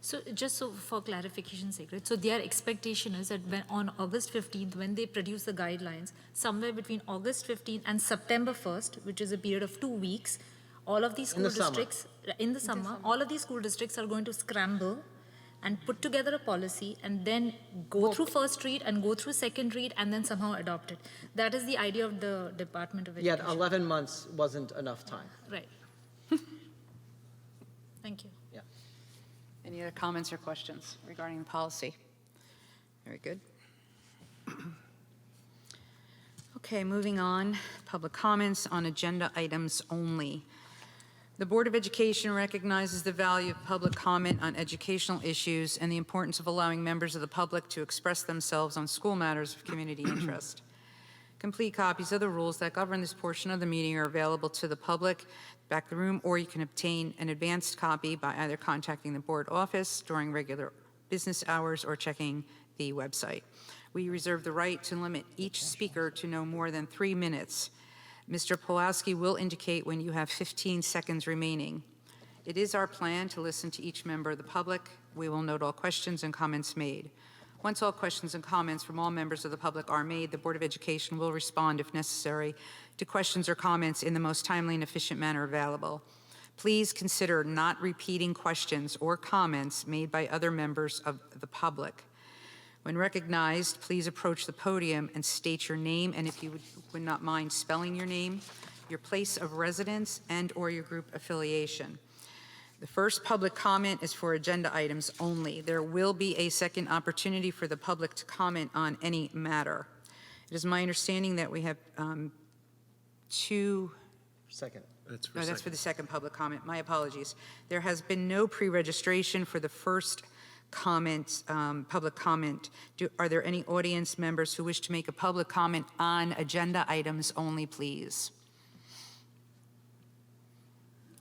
So just so for clarification's sake, right? So their expectation is that when on August 15th, when they produce the guidelines, somewhere between August 15th and September 1st, which is a period of 2 weeks, all of these school districts, in the summer, all of these school districts are going to scramble and put together a policy and then go through first read and go through second read and then somehow adopt it. That is the idea of the Department of Education. Yeah, 11 months wasn't enough time. Right. Thank you. Yeah. Any other comments or questions regarding the policy? Very good. Okay, moving on. Public comments on agenda items only. The Board of Education recognizes the value of public comment on educational issues and the importance of allowing members of the public to express themselves on school matters of community interest. Complete copies of the rules that govern this portion of the meeting are available to the public back of the room, or you can obtain an advanced copy by either contacting the board office during regular business hours or checking the website. We reserve the right to limit each speaker to no more than 3 minutes. Mr. Pulaski will indicate when you have 15 seconds remaining. It is our plan to listen to each member of the public We will note all questions and comments made. Once all questions and comments from all members of the public are made, the Board of Education will respond, if necessary, to questions or comments in the most timely and efficient manner available. Please consider not repeating questions or comments made by other members of the public. When recognized, please approach the podium and state your name, and if you would not mind spelling your name, your place of residence, and/or your group affiliation. The first public comment is for agenda items only. There will be a second opportunity for the public to comment on any matter. It is my understanding that we have two. Second. That's for No, that's second. for the second public comment. My apologies. There has been no pre-registration for the first comment, public comment. Are there any audience members who wish to make a public comment on agenda items only, please?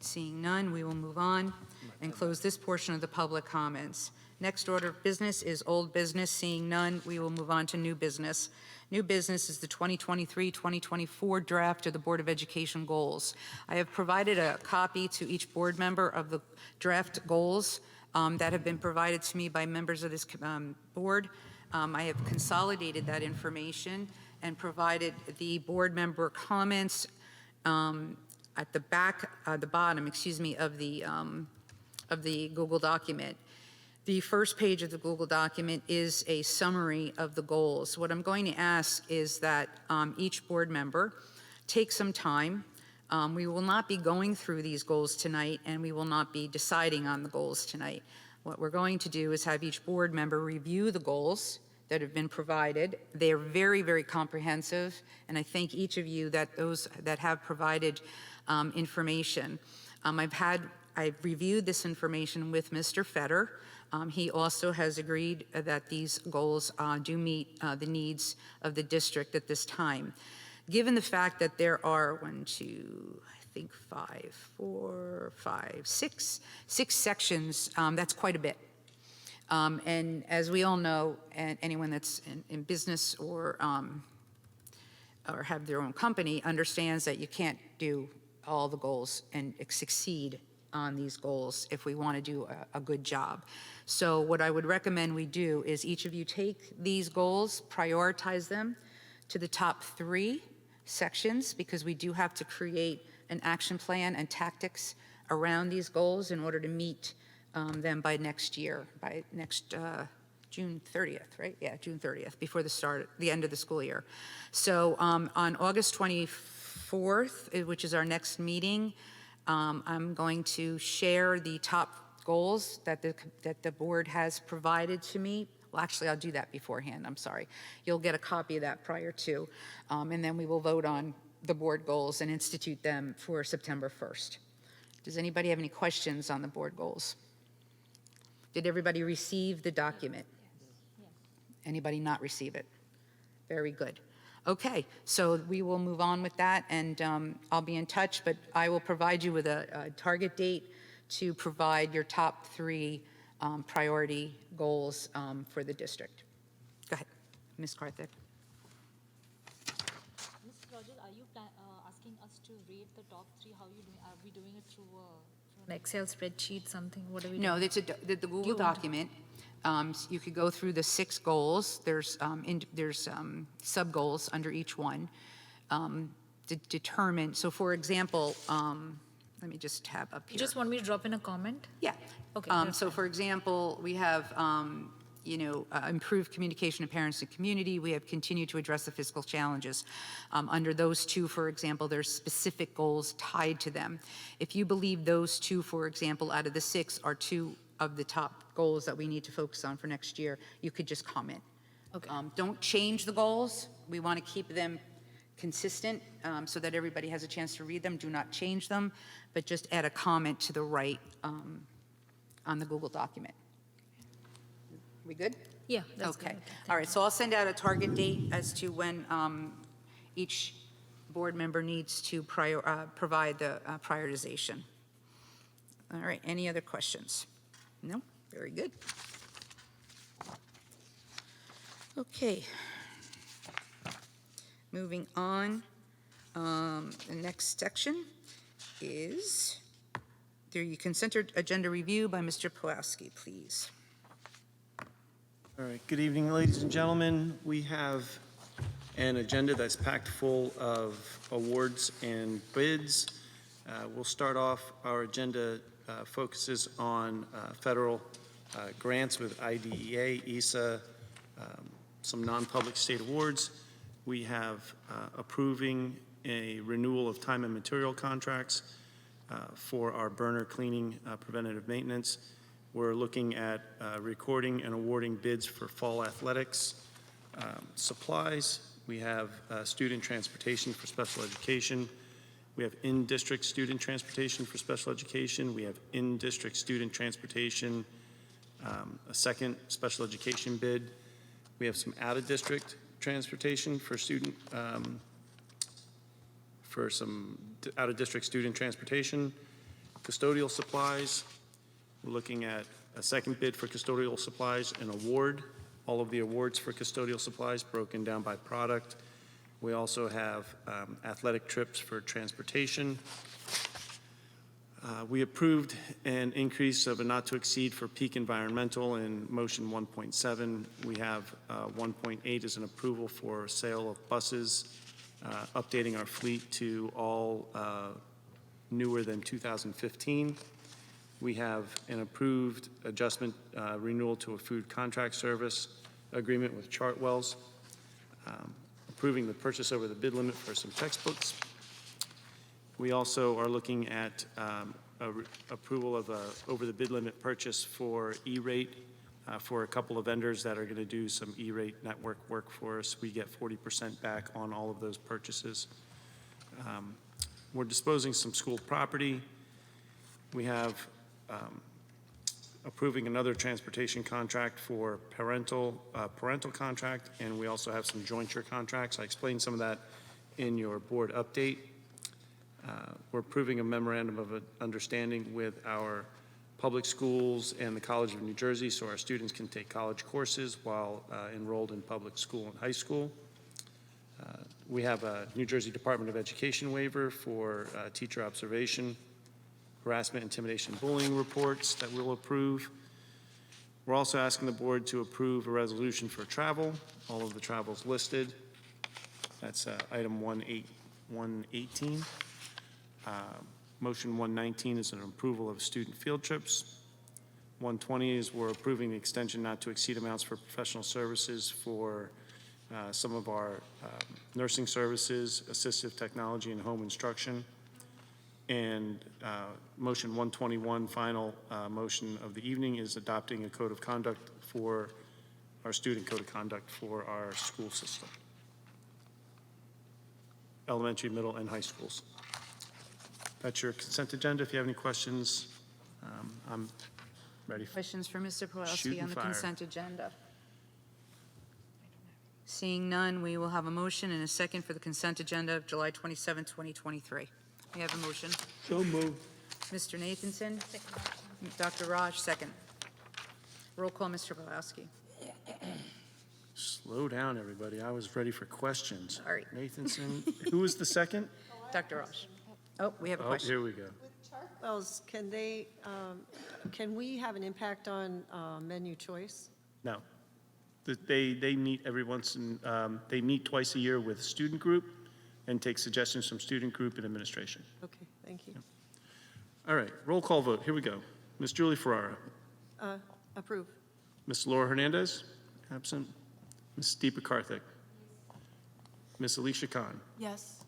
Seeing none, we will move on and close this portion of the public comments. Next order of business is old business. Seeing none, we will move on to new business. New business is the 2023-2024 draft of the Board of Education goals. I have provided a copy to each board member of the draft goals that have been provided to me by members of this board. I have consolidated that information and provided the board member comments at the back, the bottom, excuse me, of the Google document. The first page of the Google document is a summary of the goals. What I'm going to ask is that each board member take some time. We will not be going through these goals tonight, and we will not be deciding on the goals tonight. What we're going to do is have each board member review the goals that have been provided. They are very, very comprehensive, and I thank each of you those that have provided information. I've reviewed this information with Mr. Fetter. He also has agreed that these goals do meet the needs of the district at this time. Given the fact that there are six sections, that's quite a bit. And as we all know, and anyone that's in business or have their own company understands that you can't do all the goals and succeed on these goals if we want to do a good job. So what I would recommend we do is each of you take these goals, prioritize them to the top 3 sections, because we do have to create an action plan and tactics around these goals in order to meet them by next year, by next June 30th, right? Yeah, June 30th, before the end of the school year. So on August 24th, which is our next meeting, I'm going to share the top goals that the board has provided to me. Well, actually, I'll do that beforehand. I'm sorry. You'll get a copy of that prior to, and then we will vote on the board goals and institute them for September 1st. Does anybody have any questions on the board goals? Did everybody receive the document? Anybody not receive it? Very good. Okay, so we will move on with that, and I'll be in touch, but I will provide you with a target date to provide your top 3 priority goals for the district. Go ahead, Ms. Karthik. Mr. Rogers, are you asking us to rate the top 3? How are you doing? Are we doing it through an Excel spreadsheet, something? What are we doing? No, it's the Google document. You could go through the 6 goals. There's sub-goals under each one to determine. So, for example, let me just tab up here. You just want me to drop in a comment? Yeah. Okay, So, for example, we have, improved communication to parents and community. We have continued to address the fiscal challenges. Under those 2, for example, there's specific goals tied to them. If you believe those 2, for example, out of the 6 are 2 of the top goals that we need to focus on for next year, you could just comment. Okay. Don't change the goals. We want to keep them consistent so that everybody has a chance to read them. Do not change them, but just add a comment to the right on the Google document. We good? Yeah, that's good. Okay. All right, so I'll send out a target date as to when each board member needs to provide the prioritization. All right, any other questions? No? Very good. Okay. Moving on, the next section is the consent agenda review by Mr. Pulaski, please. All right, good evening, ladies and gentlemen. We have an agenda that's packed full of awards and bids. We'll start off, our agenda focuses on federal grants with IDEA, ESA, some non-public state awards. We have approving a renewal of time and material contracts for our burner cleaning preventative maintenance. We're looking at recording and awarding bids for fall athletics supplies. We have student transportation for special education. We have in-district student transportation for special education. We have in-district student transportation, a second special education bid. We have some out-of-district transportation for student, for some out-of-district student transportation, custodial supplies. We're looking at a second bid for custodial supplies, an award, all of the awards for custodial supplies broken down by product. We also have athletic trips for transportation. We approved an increase of a not to exceed for peak environmental in motion 1.7. We have 1.8 as an approval for sale of buses, updating our fleet to all newer than 2015. We have an approved adjustment renewal to a food contract service agreement with Chartwells, approving the purchase over the bid limit for some textbooks. We also are looking at approval of a over the bid limit purchase for E-rate for a couple of vendors that are going to do some E-rate network work for us. We get 40% back on all of those purchases. We're disposing some school property. We have approving another transportation contract for parental contract, and we also have some jointure contracts. I explained some of that in your board update. We're approving a memorandum of understanding with our public schools and the College of New Jersey so our students can take college courses while enrolled in public school and high school. We have a New Jersey Department of Education waiver for teacher observation, harassment, intimidation, bullying reports that we'll approve. We're also asking the board to approve a resolution for travel. All of the travels listed. That's item 118. Motion 119 is an approval of student field trips. 120 is we're approving the extension not to exceed amounts for professional services for some of our nursing services, assistive technology, and home instruction. And motion 121, final motion of the evening, is adopting a code of conduct for our student code of conduct for our school system, elementary, middle, and high schools. That's your consent agenda. If you have any questions, I'm ready. Questions for Mr. Shoot Pawlowski and on the fire. consent agenda? Seeing none, we will have a motion and a second for the consent agenda of July 27, 2023. We have a motion. So moved. Mr. Nathanson? Dr. Raj, second. Roll call, Mr. Pawlowski. Slow down, everybody. I was ready for questions. Sorry. Nathanson, who was the second? Dr. Raj. Oh, we have a Oh, question. here we go. Wells, can we have an impact on menu choice? No. They meet every once in, they meet twice a year with student group and take suggestions from student group and administration. Okay, thank you. All right, roll call vote. Here we go. Ms. Julie Ferrara. Approve. Ms. Laura Hernandez, absent. Ms. Deepa Karthik. Ms. Alicia Khan. Yes.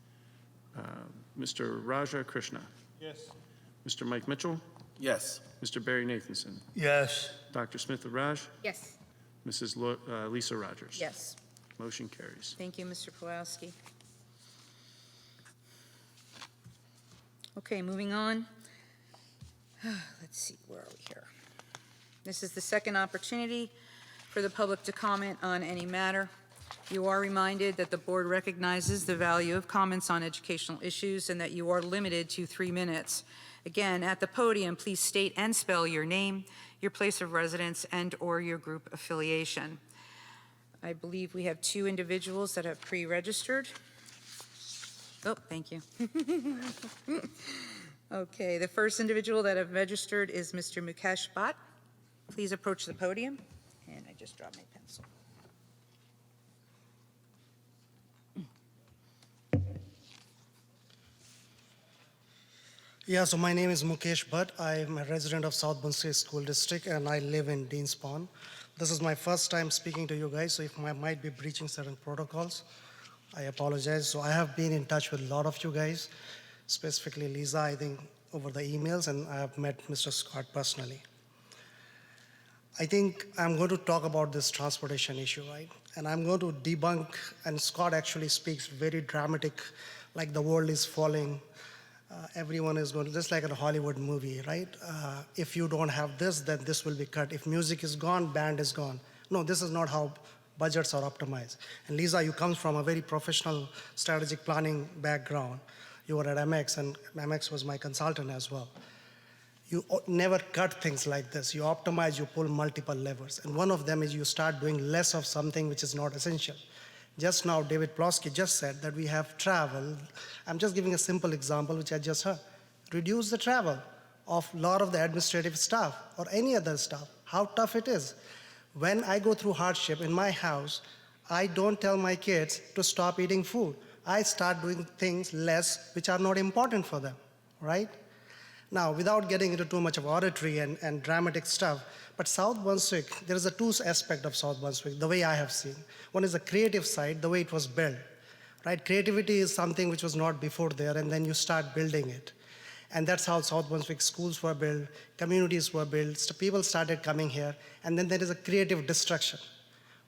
Mr. Raja Krishna. Yes. Mr. Mike Mitchell. Yes. Mr. Barry Nathanson. Yes. Dr. Smith Raj. Yes. Mrs. Lisa Rogers. Yes. Motion carries. Thank you, Mr. Pawlowski. Okay, moving on. Let's see, where are we here? This is the second opportunity for the public to comment on any matter. You are reminded that the board recognizes the value of comments on educational issues and that you are limited to 3 minutes. Again, at the podium, please state and spell your name, your place of residence, and/or your group affiliation. I believe we have 2 individuals that have pre-registered. Oh, thank you. Okay, the first individual that have registered is Mr. Mukesh Bhatt. Please approach the podium. And I just dropped my pencil. Yeah, so my name is Mukesh Bhatt. I'm a resident of South Brunswick School District and I live in Dean's Pond. This is my first time speaking to you guys, so if I might be breaching certain protocols, I apologize. So I have been in touch with a lot of you guys, specifically Lisa, I think, over the emails, and I have met Mr. Scott personally. I think I'm going to talk about this transportation issue, right? And I'm going to debunk, and Scott actually speaks very dramatic, like the world is falling. Everyone is going to, just like in a Hollywood movie, right? If you don't have this, then this will be cut. If music is gone, band is gone. No, this is not how budgets are optimized. And Lisa, you come from a very professional strategic planning background. You were at MX, and MX was my consultant as well. You never cut things like this. You optimize, you pull multiple levers. And one of them is you start doing less of something which is not essential. Just now, David Plosky just said that we have travel. I'm just giving a simple example, which I just heard. Reduce the travel of a lot of the administrative staff or any other staff, how tough it is. When I go through hardship in my house, I don't tell my kids to stop eating food. I start doing things less which are not important for them, right? Now, without getting into too much of auditory and dramatic stuff, but South Brunswick, there is a two aspect of South Brunswick, the way I have seen. One is the creative side, the way it was built, right? Creativity is something which was not before there, and then you start building it. And that's how South Brunswick schools were built, communities were built, so people started coming here, and then there is a creative destruction,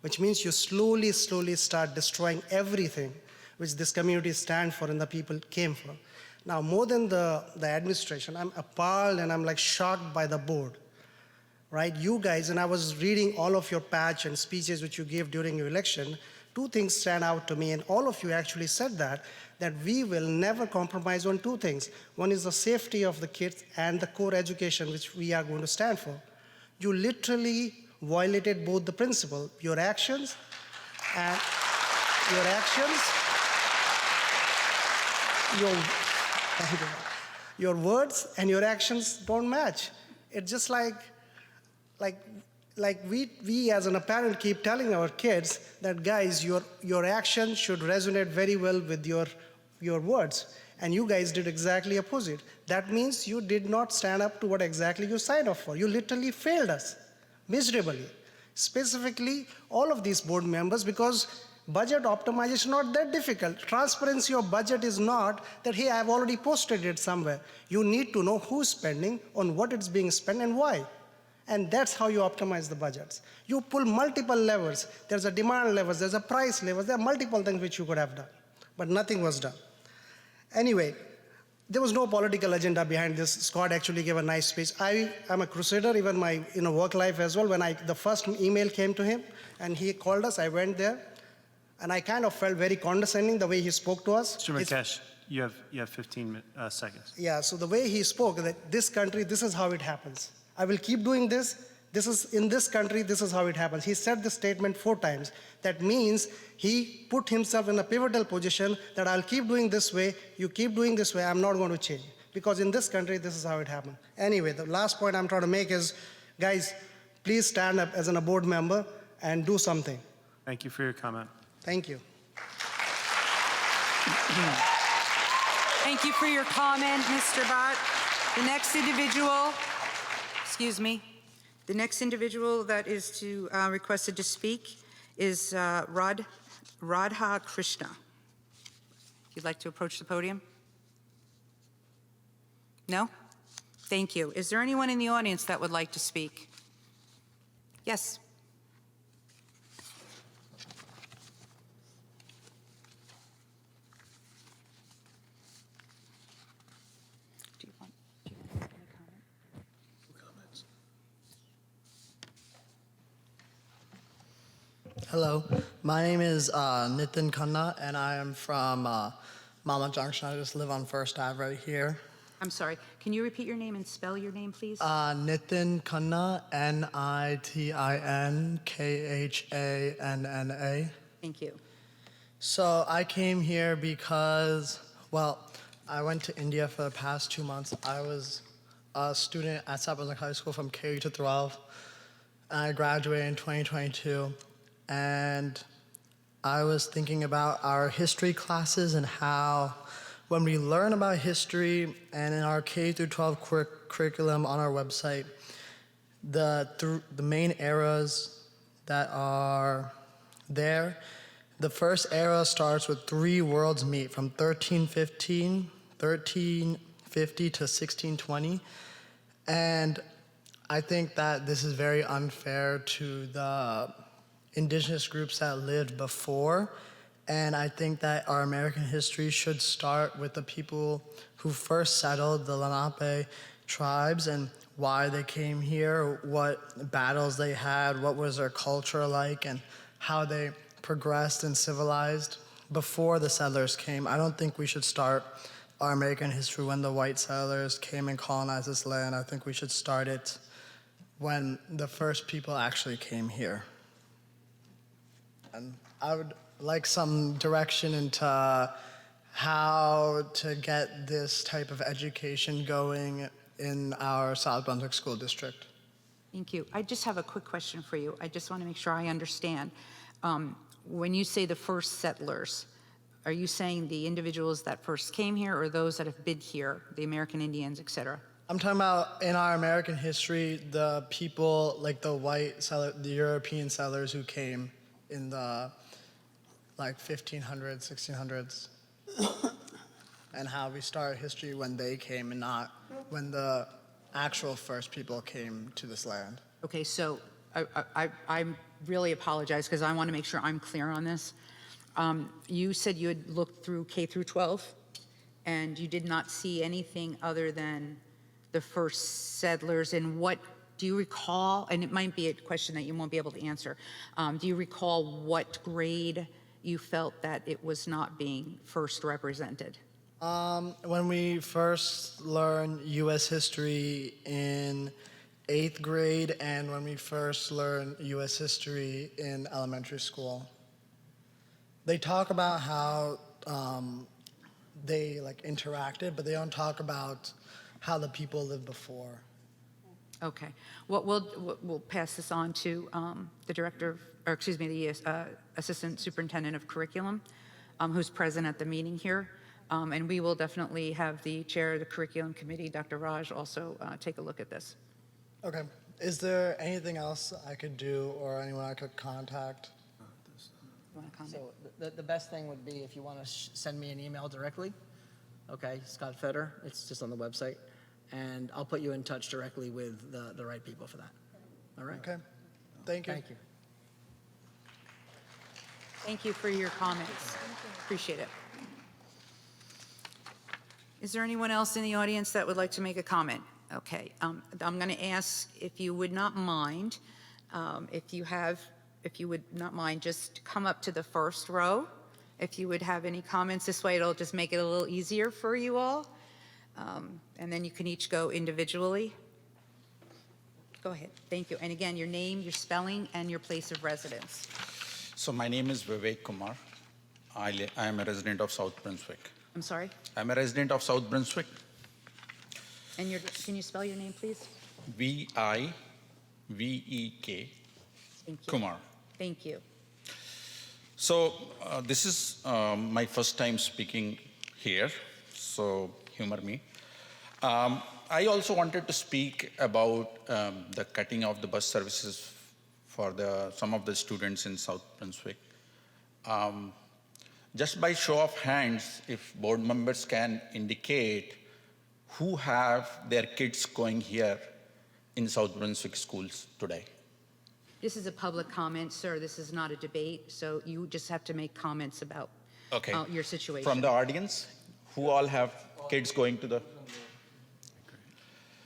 which means you slowly start destroying everything which this community stand for and the people came from. Now, more than the administration, I'm appalled and I'm like shocked by the board, right? You guys, and I was reading all of your patch and speeches which you gave during your election, two things stand out to me, and all of you actually said that we will never compromise on two things. One is the safety of the kids and the core education which we are going to stand for. You literally violated both the principle, your actions, your words and your actions don't match. It's just like we as an parent keep telling our kids that, guys, your action should resonate very well with your words. And you guys did exactly opposite. That means you did not stand up to what exactly you signed up for. You literally failed us miserably. Specifically, all of these board members, because budget optimization is not that difficult. Transparency of budget is not that, hey, I've already posted it somewhere. You need to know who's spending, on what it's being spent, and why. And that's how you optimize the budgets. You pull multiple levers. There's a demand levers, there's a price levers, there are multiple things which you could have done, but nothing was done. Anyway, there was no political agenda behind this. Scott actually gave a nice speech. I'm a crusader, even my work life as well. When the first email came to him and he called us, I went there. And I kind of felt very condescending the way he spoke to us. Mr. Mukesh, you have 15 seconds. Yeah, so the way he spoke, that this country, this is how it happens. I will keep doing this. This is, in this country, this is how it happens. He said this statement 4 times. That means he put himself in a pivotal position that I'll keep doing this way, you keep doing this way, I'm not going to change. Because in this country, this is how it happens. Anyway, the last point I'm trying to make is, guys, please stand up as a board member and do something. Thank you for your comment. Thank you. Thank you for your comment, Mr. Bhatt. The next individual that is requested to speak is Radha Krishna. If you'd like to approach the podium. No? Thank you. Is there anyone in the audience that would like to speak? Yes. Do you want any comment? Hello, my name is Nitin Khanna, and I am from Mama Junction. I just live on First Ave right here. I'm sorry. Can you repeat your name and spell your name, please? Nitin Khanna, NitinKhanna. Thank you. So I came here because, well, I went to India for the past 2 months. I was a student at South Brunswick High School from K to 12, and I graduated in 2022. And I was thinking about our history classes and how when we learn about history and in our K through 12 curriculum on our website, the main eras that are there, the first era starts with 3 worlds meet from 1350 to 1620. And I think that this is very unfair to the indigenous groups that lived before. And I think that our American history should start with the people who first settled the Lenape tribes and why they came here, what battles they had, what was their culture like, and how they progressed and civilized before the settlers came. I don't think we should start our American history when the white settlers came and colonized this land. I think we should start it when the first people actually came here. And I would like some direction into how to get this type of education going in our South Brunswick School District. Thank you. I just have a quick question for you. I just want to make sure I understand. When you say the first settlers, are you saying the individuals that first came here or those that have been here, the American Indians, et cetera? I'm talking about in our American history, the people like the white settlers, the European settlers who came in the like 1500s, 1600s, and how we start history when they came and not when the actual first people came to this land. Okay, so I really apologize because I want to make sure I'm clear on this. You said you had looked through K through 12 and you did not see anything other than the first settlers. And what do you recall, and it might be a question that you won't be able to answer, do you recall what grade you felt that it was not being first represented? When we first learned U.S. history in 8th grade and when we first learned U.S. history in elementary school. They talk about how they like interacted, but they don't talk about how the people lived before. Okay. Well, we'll pass this on to the director, or excuse me, the assistant superintendent of curriculum, who's present at the meeting here. And we will definitely have the chair of the curriculum committee, Dr. Raj, also take a look at this. Okay. Is there anything else I could do or anyone I could contact? You want to comment? So the best thing would be if you want to send me an email directly. Okay, Scott Feder, it's just on the website. And I'll put you in touch directly with the right people for that. All right? Okay. Thank you. Thank you. Thank you for your comments. Appreciate it. Is there anyone else in the audience that would like to make a comment? Okay, I'm going to ask if you would not mind, if you would not mind, just come up to the first row. If you would have any comments this way, it'll just make it a little easier for you all. And then you can each go individually. Go ahead. Thank you. And again, your name, your spelling, and your place of residence. So my name is Vivek Kumar. I am a resident of South Brunswick. I'm sorry? I'm a resident of South Brunswick. And can you spell your name, please? Vivek Thank you. Kumar. Thank you. So this is my first time speaking here, so humor me. I also wanted to speak about the cutting of the bus services for some of the students in South Brunswick. Just by show of hands, if board members can indicate who have their kids going here in South Brunswick schools today. This is a public comment, sir. This is not a debate, so you just have to make comments about your situation. From the audience, who all have kids going to the...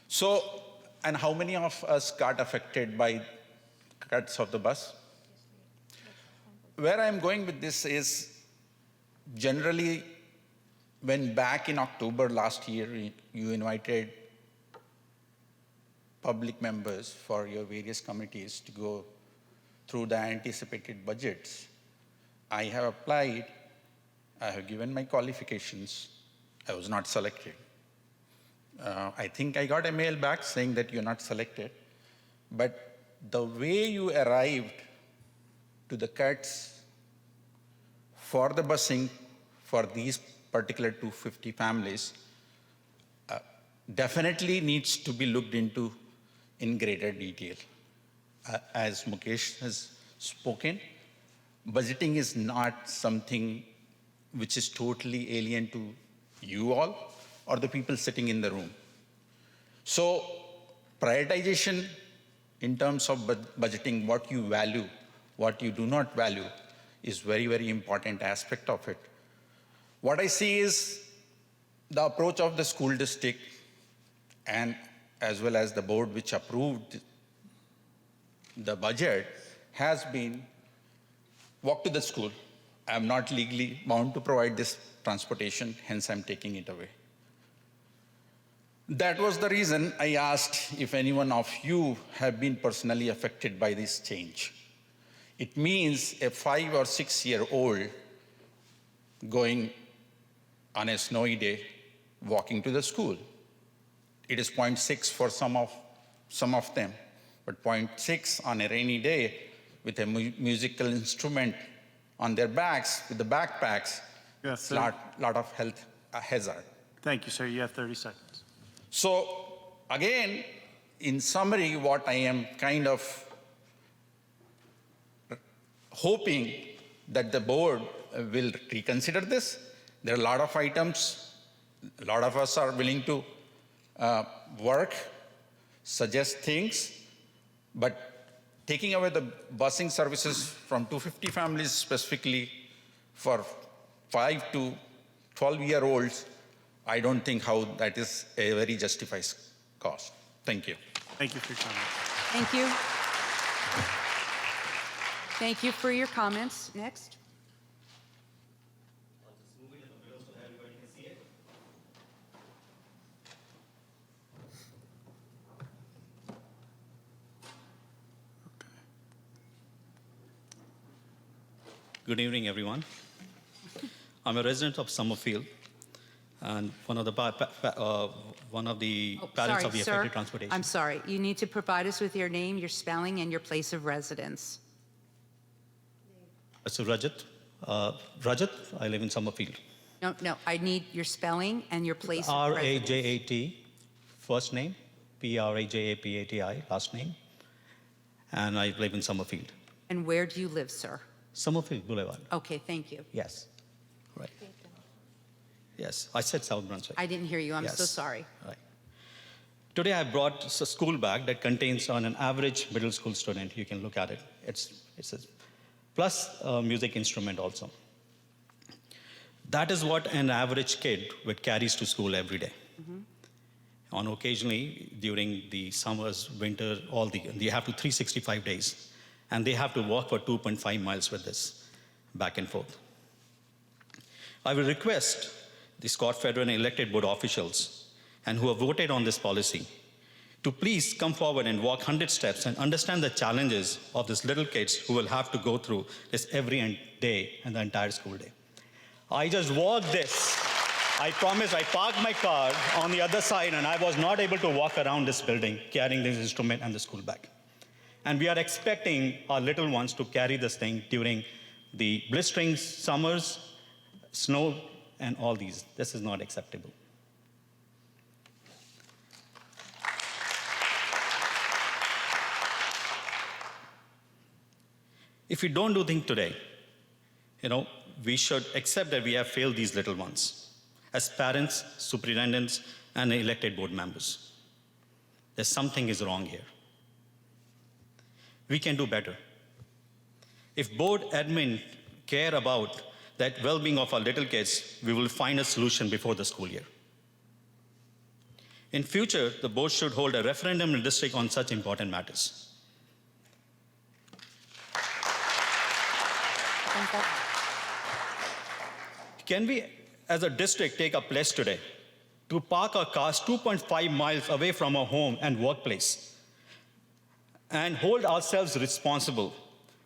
So, and how many of us got affected by cuts of the bus? Where I'm going with this is, generally, when back in October last year, you invited public members for your various committees to go through the anticipated budgets. I have applied, I have given my qualifications, I was not selected. I think I got a mail back saying that you're not selected, but the way you arrived to the cuts for the busing for these particular 250 families definitely needs to be looked into in greater detail. As Mukesh has spoken, budgeting is not something which is totally alien to you all or the people sitting in the room. So prioritization in terms of budgeting, what you value, what you do not value, is very, very important aspect of it. What I see is the approach of the school district and as well as the board which approved the budget has been walk to the school. I'm not legally bound to provide this transportation, hence I'm taking it away. That was the reason I asked if anyone of you have been personally affected by this change. It means a 5 or 6 year old going on a snowy day, walking to the school. It is 0.6 for some of them, but 0.6 on a rainy day with a musical instrument on their backs, with the backpacks, Yes, sir. lot of health hazard. Thank you, sir. You have 30 seconds. So again, in summary, what I am kind of hoping that the board will reconsider this. There are a lot of items, a lot of us are willing to work, suggest things, but taking away the busing services from 250 families specifically for 5 to 12-year-olds, I don't think how that is a very justified cost. Thank you. Thank you for your comment. Thank you. Thank you for your comments. Next. Good evening, everyone. I'm a resident of Summerfield, and one of the parents of the affected transportation. I'm sorry. You need to provide us with your name, your spelling, and your place of residence. So Rajat, I live in Summerfield. No, I need your spelling and your place of residence. R-A-J-A-T, first name, P-R-A-J-A-P-A-T-I, last name, and I live in Summerfield. And where do you live, sir? Summerfield Boulevard. Okay, thank you. Yes, right. Yes, I said South Brunswick. I didn't hear you. I'm so Yes. sorry. Right. Today I brought a school bag that contains on an average middle school student. You can look at it. It's a plus a music instrument also. That is what an average kid would carries to school every day. On occasionally during the summers, winter, they have to 365 days, and they have to walk for 2.5 miles with this back and forth. I will request the Scott Federal elected board officials and who have voted on this policy to please come forward and walk 100 steps and understand the challenges of these little kids who will have to go through this every day and the entire school day. I just walked this. I promise I parked my car on the other side and I was not able to walk around this building carrying this instrument and the school bag. And we are expecting our little ones to carry this thing during the blistering summers, snow, and all these. This is not acceptable. If we don't do things today, we should accept that we have failed these little ones as parents, superintendents, and elected board members. There's something is wrong here. We can do better. If board admin care about that well-being of our little kids, we will find a solution before the school year. In future, the board should hold a referendum in the district on such important matters. Can we, as a district, take a pledge today to park our cars 2.5 miles away from our home and workplace and hold ourselves responsible,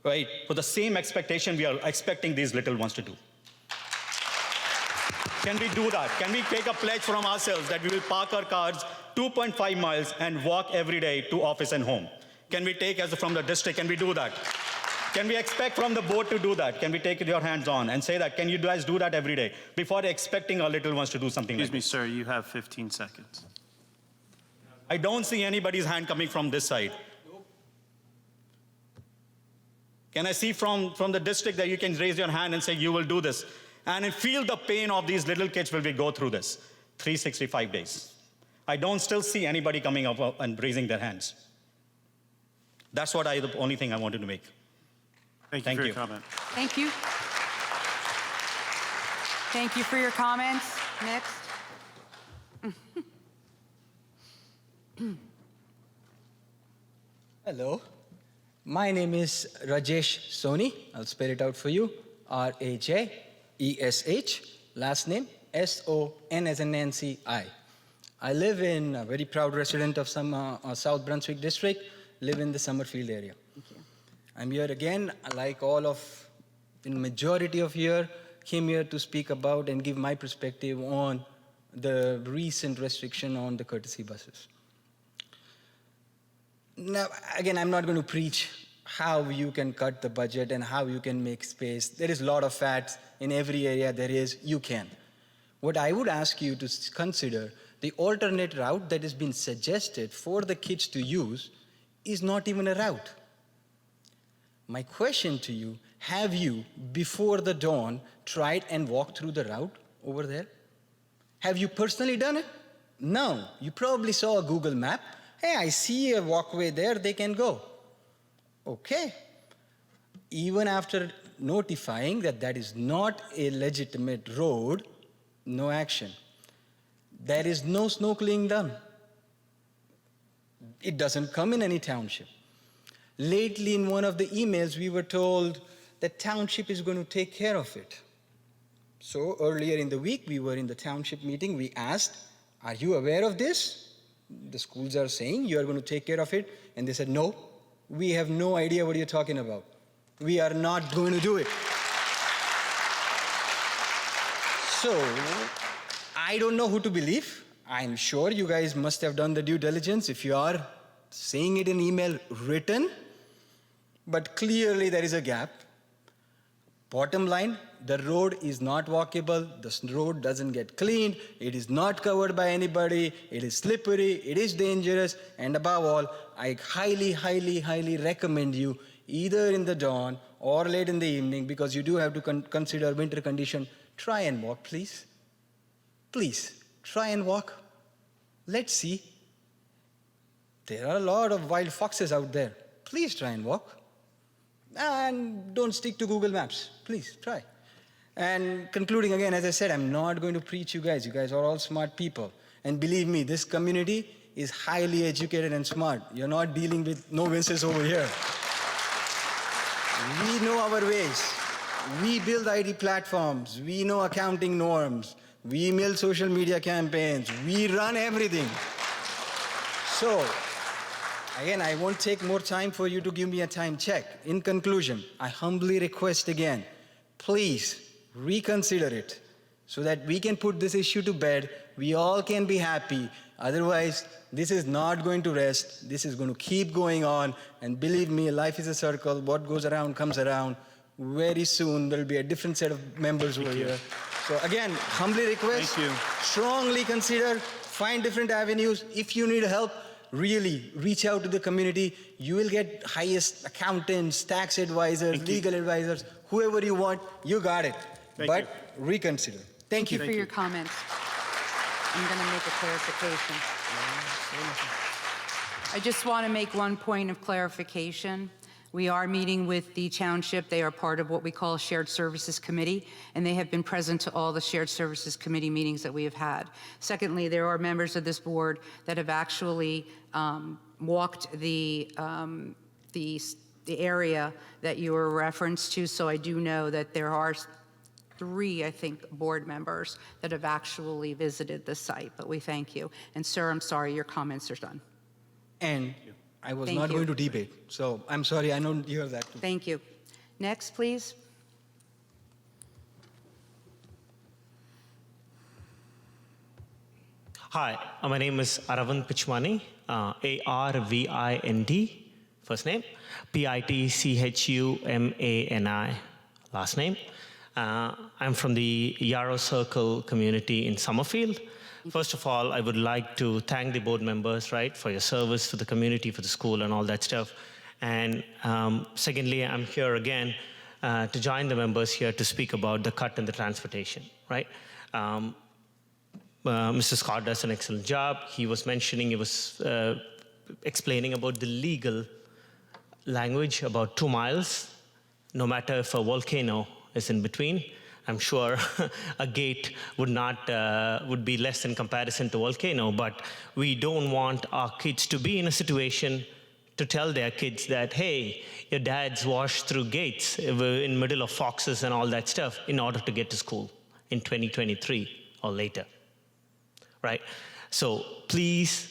right, for the same expectation we are expecting these little ones to do? Can we do that? Can we take a pledge from ourselves that we will park our cars 2.5 miles and walk every day to office and home? Can we take, as from the district, can we do that? Can we expect from the board to do that? Can we take your hands on and say that? Can you guys do that every day before expecting our little ones to do something Excuse like me, this? sir, you have 15 seconds. I don't see anybody's hand coming from this side. Can I see from the district that you can raise your hand and say you will do this? And feel the pain of these little kids when we go through this 365 days. I don't still see anybody coming up and raising their hands. That's the only thing I wanted to make. Thank you Thank for you. your comment. Thank you. Thank you for your comments. Next. Hello, my name is Rajesh Soni. I'll spell it out for you. R-A-J-E-S-H, last name S-O-N as in Nancy I. I live in a very proud resident of South Brunswick district, live in the Summerfield area. Thank you. I'm here again, like all of, in majority of here, came here to speak about and give my perspective on the recent restriction on the courtesy buses. Now, again, I'm not going to preach how you can cut the budget and how you can make space. There is a lot of facts in every area there is, you can. What I would ask you to consider, the alternate route that has been suggested for the kids to use is not even a route. My question to you, have you, before the dawn, tried and walked through the route over there? Have you personally done it? No. You probably saw a Google map. Hey, I see a walkway there, they can go. Okay. Even after notifying that that is not a legitimate road, no action. There is no snorkeling done. It doesn't come in any township. Lately, in one of the emails, we were told that township is going to take care of it. So earlier in the week, we were in the township meeting. We asked, are you aware of this? The schools are saying you are going to take care of it. And they said, no, we have no idea what you're talking about. We are not going to do it. So I don't know who to believe. I'm sure you guys must have done the due diligence if you are saying it in email written. But clearly there is a gap. Bottom line, the road is not walkable, the road doesn't get cleaned, it is not covered by anybody, it is slippery, it is dangerous, and above all, I highly, highly, highly recommend you, either in the dawn or late in the evening, because you do have to consider winter condition, try and walk, please. Please, try and walk. Let's see. There are a lot of wild foxes out there. Please try and walk. And don't stick to Google Maps. Please, try. And concluding again, as I said, I'm not going to preach you guys. You guys are all smart people. And believe me, this community is highly educated and smart. You're not dealing with novices over here. We know our ways. We build IT platforms. We know accounting norms. We build social media campaigns. We run everything. So, again, I won't take more time for you to give me a time check. In conclusion, I humbly request again, please reconsider it so that we can put this issue to bed. We all can be happy. Otherwise, this is not going to rest. This is going to keep going on. And believe me, life is a circle. What goes around comes around. Very soon, there will be a different set of members over here. So again, humbly request, strongly consider, find different avenues. If you need help, really reach out to the community. You will get highest accountants, tax advisors, legal advisors, whoever you want, you got it. But reconsider. Thank you. Thank you for your comments. I'm going to make a clarification. I just want to make one point of clarification. We are meeting with the township. They are part of what we call a Shared Services Committee, and they have been present to all the Shared Services Committee meetings that we have had. Secondly, there are members of this board that have actually walked the area that you were referenced to, so I do know that there are 3, I think, board members that have actually visited the site, but we thank you. And sir, I'm sorry, your comments are done. And I was not going to debate, so I'm sorry, I don't hear that. Thank you. Next, please. Hi, my name is Aravind Pichwani, A-R-V-I-N-D. first name, Pitchumani, last name. I'm from the Yarrow Circle community in Summerfield. First of all, I would like to thank the board members, right, for your service to the community, for the school, and all that stuff. And secondly, I'm here again to join the members here to speak about the cut in the transportation, right? Mr. Scott does an excellent job. He was explaining about the legal language about 2 miles, no matter if a volcano is in between. I'm sure a gate would be less in comparison to volcano, but we don't want our kids to be in a situation to tell their kids that, hey, your dad's washed through gates in middle of foxes and all that stuff in order to get to school in 2023 or later, right? So please,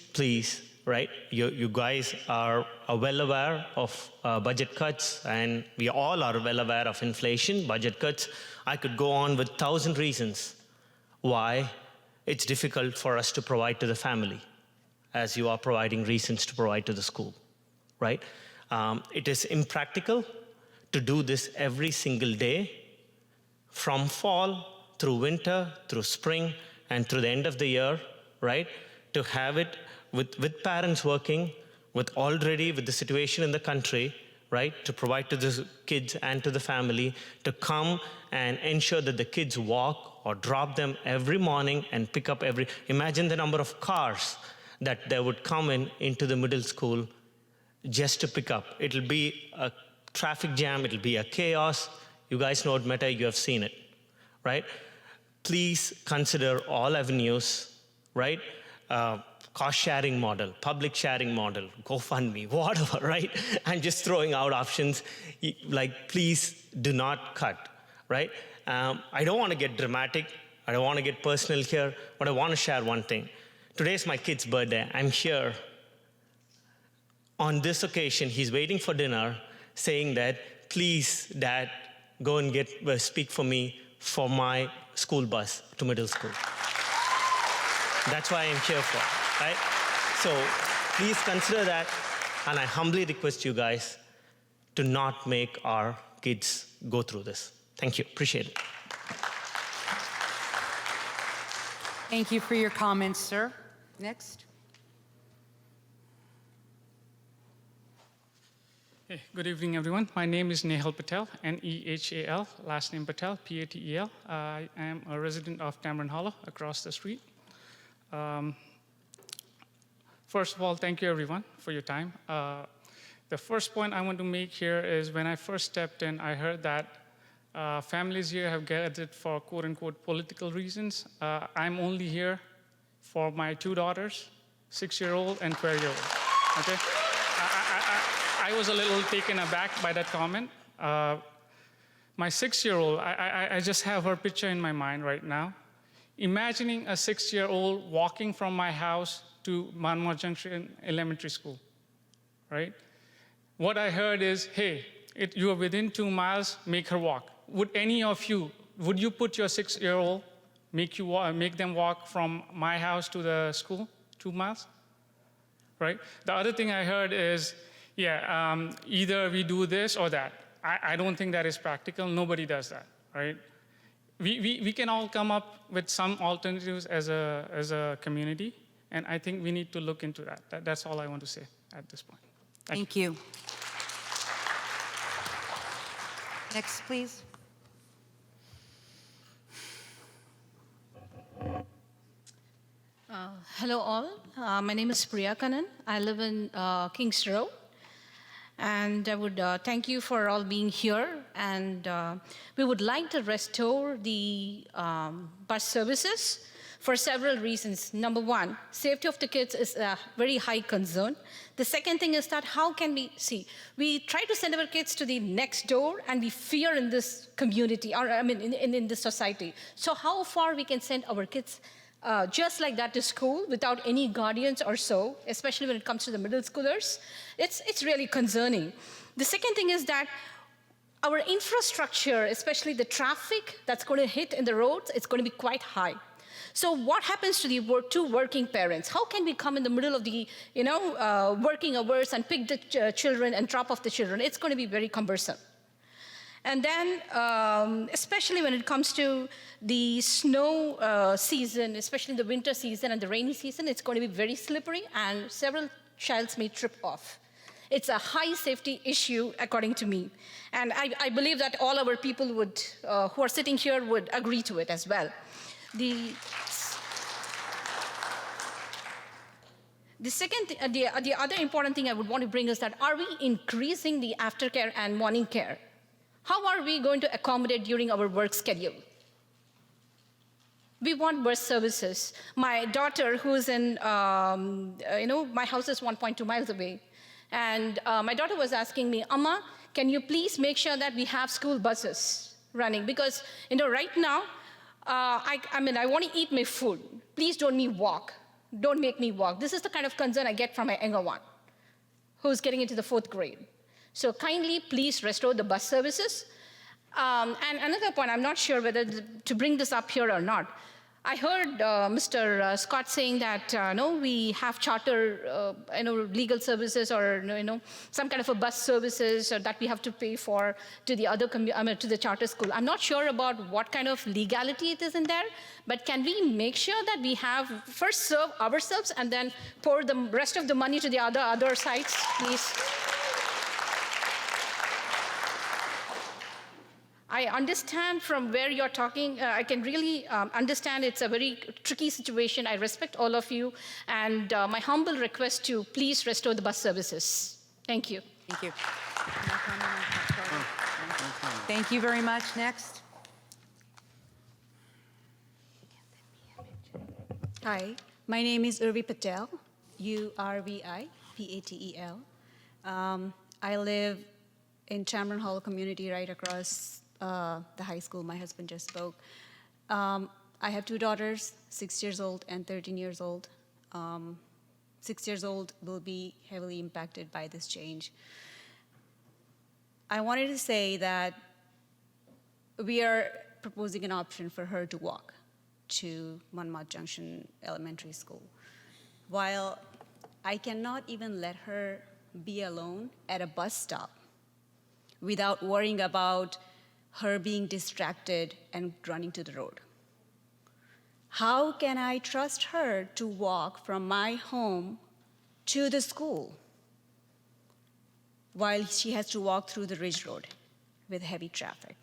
right, you guys are well aware of budget cuts, and we all are well aware of inflation, budget cuts. I could go on with 1,000 reasons why it's difficult for us to provide to the family, as you are providing reasons to provide to the school, right? It is impractical to do this every single day, from fall through winter, through spring, and through the end of the year, right? To have it with parents working, with the situation in the country, right? To provide to the kids and to the family, to come and ensure that the kids walk or drop them every morning and pick up imagine the number of cars that they would come into the middle school just to pick up. It'll be a traffic jam, it'll be a chaos. You guys know it, Meta, you have seen it, right? Please consider all avenues, right? Cost sharing model, public sharing model, GoFundMe, whatever, right? I'm just throwing out options. Like, please do not cut, right? I don't want to get dramatic. I don't want to get personal here, but I want to share one thing. Today's my kid's birthday. I'm here. On this occasion, he's waiting for dinner, saying that, please, Dad, go and speak for me for my school bus to middle school. That's why I'm here for, right? So please consider that, and I humbly request you guys to not make our kids go through this. Thank you, appreciate it. Thank you for your comments, sir. Next. Hey, good evening, everyone. My name is Nehal Patel, N-E-H-A-L, last name Patel, P-A-T-E-L. I am a resident of Tamron Hollow, across the street. First of all, thank you, everyone, for your time. The first point I want to make here is when I first stepped in, I heard that families here have gathered for quote-unquote political reasons. I'm only here for my 2 daughters, 6-year-old and 12-year-old, okay? I was a little taken aback by that comment. My 6-year-old, I just have her picture in my mind right now. Imagining a 6-year-old walking from my house to Manmore Junction Elementary School, right? What I heard is, hey, you are within 2 miles, make her walk. Would any of you, would you put your 6-year-old, make them walk from my house to the school, 2 miles, right? The other thing I heard is, either we do this or that. I don't think that is practical. Nobody does that, right? We can all come up with some alternatives as a community, and I think we need to look into that. That's all I want to say at this point. Thank you. Next, please. Hello all, my name is Priya Kannan. I live in Kings Row. And I would thank you for all being here. And we would like to restore the bus services for several reasons. Number one, safety of the kids is a very high concern. The second thing is that how can we try to send our kids to the next door, and we fear in this community, or I mean in this society. So how far we can send our kids just like that to school without any guardians or so, especially when it comes to the middle schoolers, it's really concerning. The second thing is that our infrastructure, especially the traffic that's going to hit in the roads, it's going to be quite high. So what happens to the two working parents? How can we come in the middle of the working hours and pick the children and drop off the children? It's going to be very cumbersome. And then, especially when it comes to the snow season, especially the winter season and the rainy season, it's going to be very slippery and several childs may trip off. It's a high safety issue, according to me. And I believe that all our people would, who are sitting here would agree to it as well. The other important thing I would want to bring is that, are we increasing the aftercare and morning care? How are we going to accommodate during our work schedule? We want bus services. My daughter, who's in, my house is 1.2 miles away. And my daughter was asking me, Amma, can you please make sure that we have school buses running? Because, right now, I want to eat my food. Please don't make me walk. Don't make me walk. This is the kind of concern I get from my younger one, who's getting into the 4th grade. So kindly, please restore the bus services. And another point, I'm not sure whether to bring this up here or not. I heard Mr. Scott saying that no, we have charter, legal services or some kind of a bus services that we have to pay for to the other to the charter school. I'm not sure about what kind of legality it is in there, but can we make sure that we have first serve ourselves and then pour the rest of the money to the other sites, please? I understand from where you're talking. I can really understand it's a very tricky situation. I respect all of you. And my humble request to please restore the bus services. Thank you. Thank you. Thank you very much. Next. Hi, my name is Urvi Patel, U-R-V-I-P-A-T-E-L. I live in Chamron Hall community right across the high school my husband just spoke. I have 2 daughters, 6 years old and 13 years old. 6 years old will be heavily impacted by this change. I wanted to say that we are proposing an option for her to walk to Monmouth Junction Elementary School. While I cannot even let her be alone at a bus stop without worrying about her being distracted and running to the road. How can I trust her to walk from my home to the school while she has to walk through the Ridge Road with heavy traffic?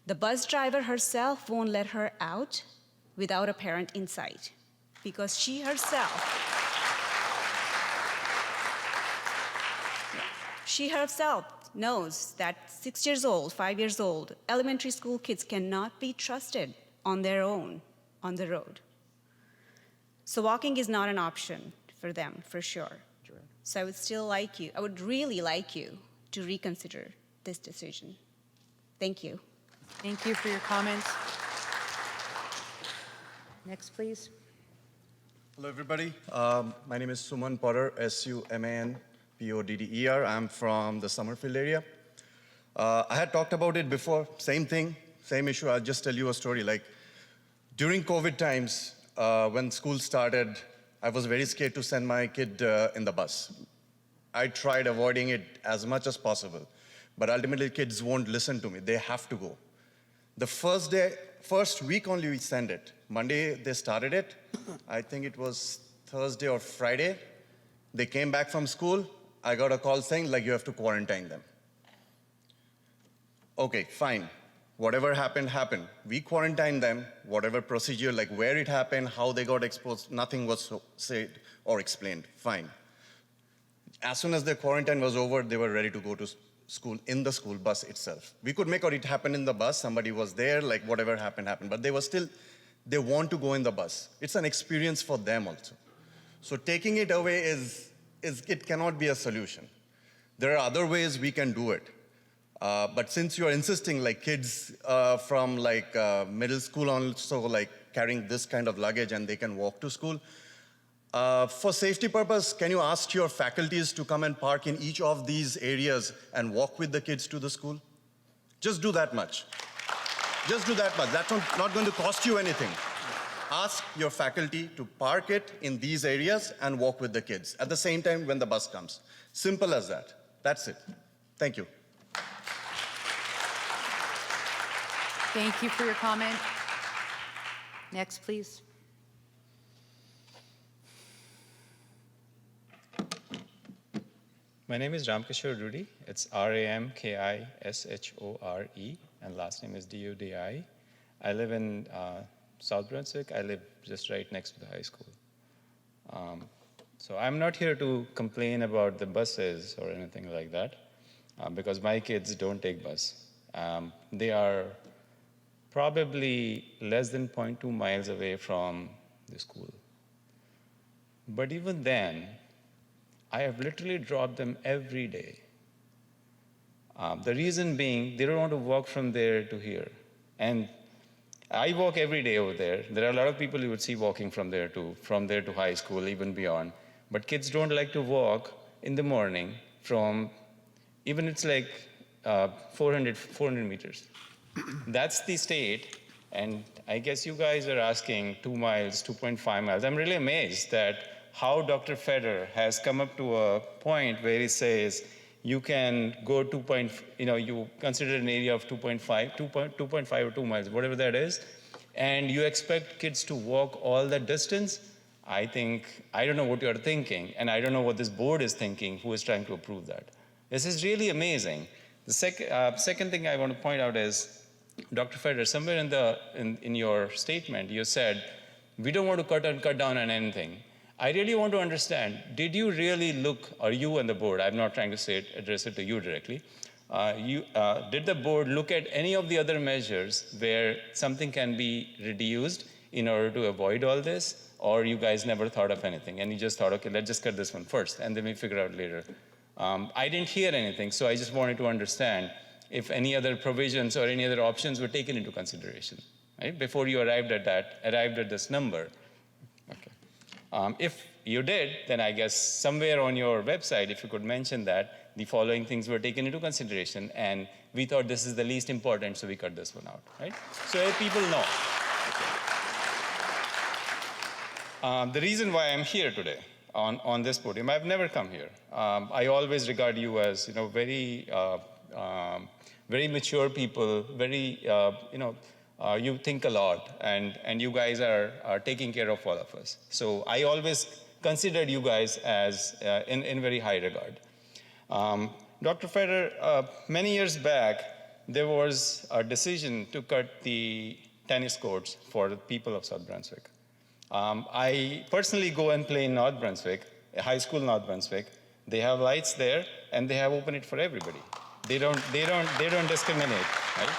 The bus driver herself won't let her out without a parent inside because she herself knows that 6 years old, 5 years old, elementary school kids cannot be trusted on their own on the road. So walking is not an option for them, for sure. So I would really like you to reconsider this decision. Thank you. Thank you for your comments. Next, please. Hello, everybody. My name is Suman Potter, S-U-M-A-N-P-O-D-D-E-R. I'm from the Summerfield area. I had talked about it before, same thing, same issue. I'll just tell you a story. Like, during COVID times, when school started, I was very scared to send my kid in the bus. I tried avoiding it as much as possible, but ultimately kids won't listen to me. They have to go. The first week only we send it. Monday they started it. I think it was Thursday or Friday. They came back from school. I got a call saying, like, you have to quarantine them. Okay, fine. Whatever happened, happened. We quarantined them, whatever procedure, like where it happened, how they got exposed, nothing was said or explained. Fine. As soon as the quarantine was over, they were ready to go to school in the school bus itself. We could make it happen in the bus. Somebody was there, like whatever happened, happened. But they want to go in the bus. It's an experience for them also. So taking it away it cannot be a solution. There are other ways we can do it. But since you're insisting, like kids from like middle school also like carrying this kind of luggage and they can walk to school, for safety purpose, can you ask your faculties to come and park in each of these areas and walk with the kids to the school? Just do that much. Just do that much. That's not going to cost you anything. ask your faculty to park it in these areas and walk with the kids at the same time when the bus comes. Simple as that. That's it. Thank you. Thank you for your comment. Next, please. My name is Ramkishore Rudy. It's Ramkishore, and last name is Dudi. I live in South Brunswick. I live just right next to the high school. So I'm not here to complain about the buses or anything like that, because my kids don't take bus. They are probably less than 0.2 miles away from the school. But even then, I have literally dropped them every day. The reason being, they don't want to walk from there to here. And I walk every day over there. There are a lot of people you would see walking from there to high school, even beyond. But kids don't like to walk in the morning from, even it's like 400 meters. That's the state. And I guess you guys are asking 2 miles, 2.5 miles. I'm really amazed that how Dr. Feder has come up to a point where he says you can go you consider an area of 2.5 or 2 miles, whatever that is, and you expect kids to walk all that distance. I don't know what you're thinking, and I don't know what this board is thinking, who is trying to approve that. This is really amazing. The second thing I want to point out is, Dr. Feder, somewhere in your statement, you said, we don't want to cut down on anything. I really want to understand, did you really look, or you and the board, I'm not trying to address it to you directly, did the board look at any of the other measures where something can be reduced in order to avoid all this, or you guys never thought of anything, and you just thought, okay, let's just cut this one first, and then we figure out later. I didn't hear anything, so I just wanted to understand if any other provisions or any other options were taken into consideration, right, before you arrived at this number. If you did, then I guess somewhere on your website, if you could mention that the following things were taken into consideration, and we thought this is the least important, so we cut this one out, right? So if people know. Okay. The reason why I'm here today on this podium, I've never come here. I always regard you as, very mature people, very, you think a lot, and you guys are taking care of all of us. So I always considered you guys as in very high regard. Dr. Feder, many years back, there was a decision to cut the tennis courts for the people of South Brunswick. I personally go and play in North Brunswick, high school North Brunswick. They have lights there, and they have opened it for everybody. They don't discriminate, right?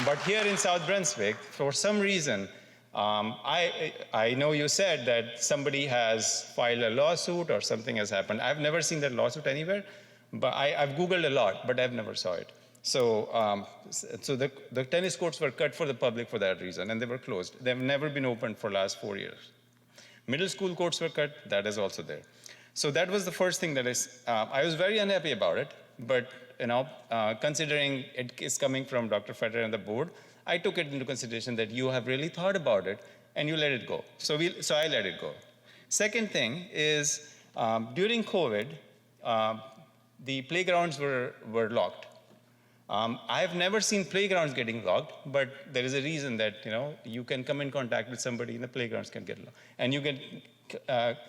But here in South Brunswick, for some reason, I know you said that somebody has filed a lawsuit or something has happened. I've never seen that lawsuit anywhere, but I've Googled a lot, but I've never saw it. So, the tennis courts were cut for the public for that reason, and they were closed. They've never been opened for the last 4 years. Middle school courts were cut, that is also there. So that was the first thing that I was very unhappy about it, but considering it is coming from Dr. Feder and the board, I took it into consideration that you have really thought about it and you let it go. So I let it go. Second thing is, during COVID, the playgrounds were locked. I've never seen playgrounds getting locked, but there is a reason that you can come in contact with somebody and the playgrounds can get locked, and you can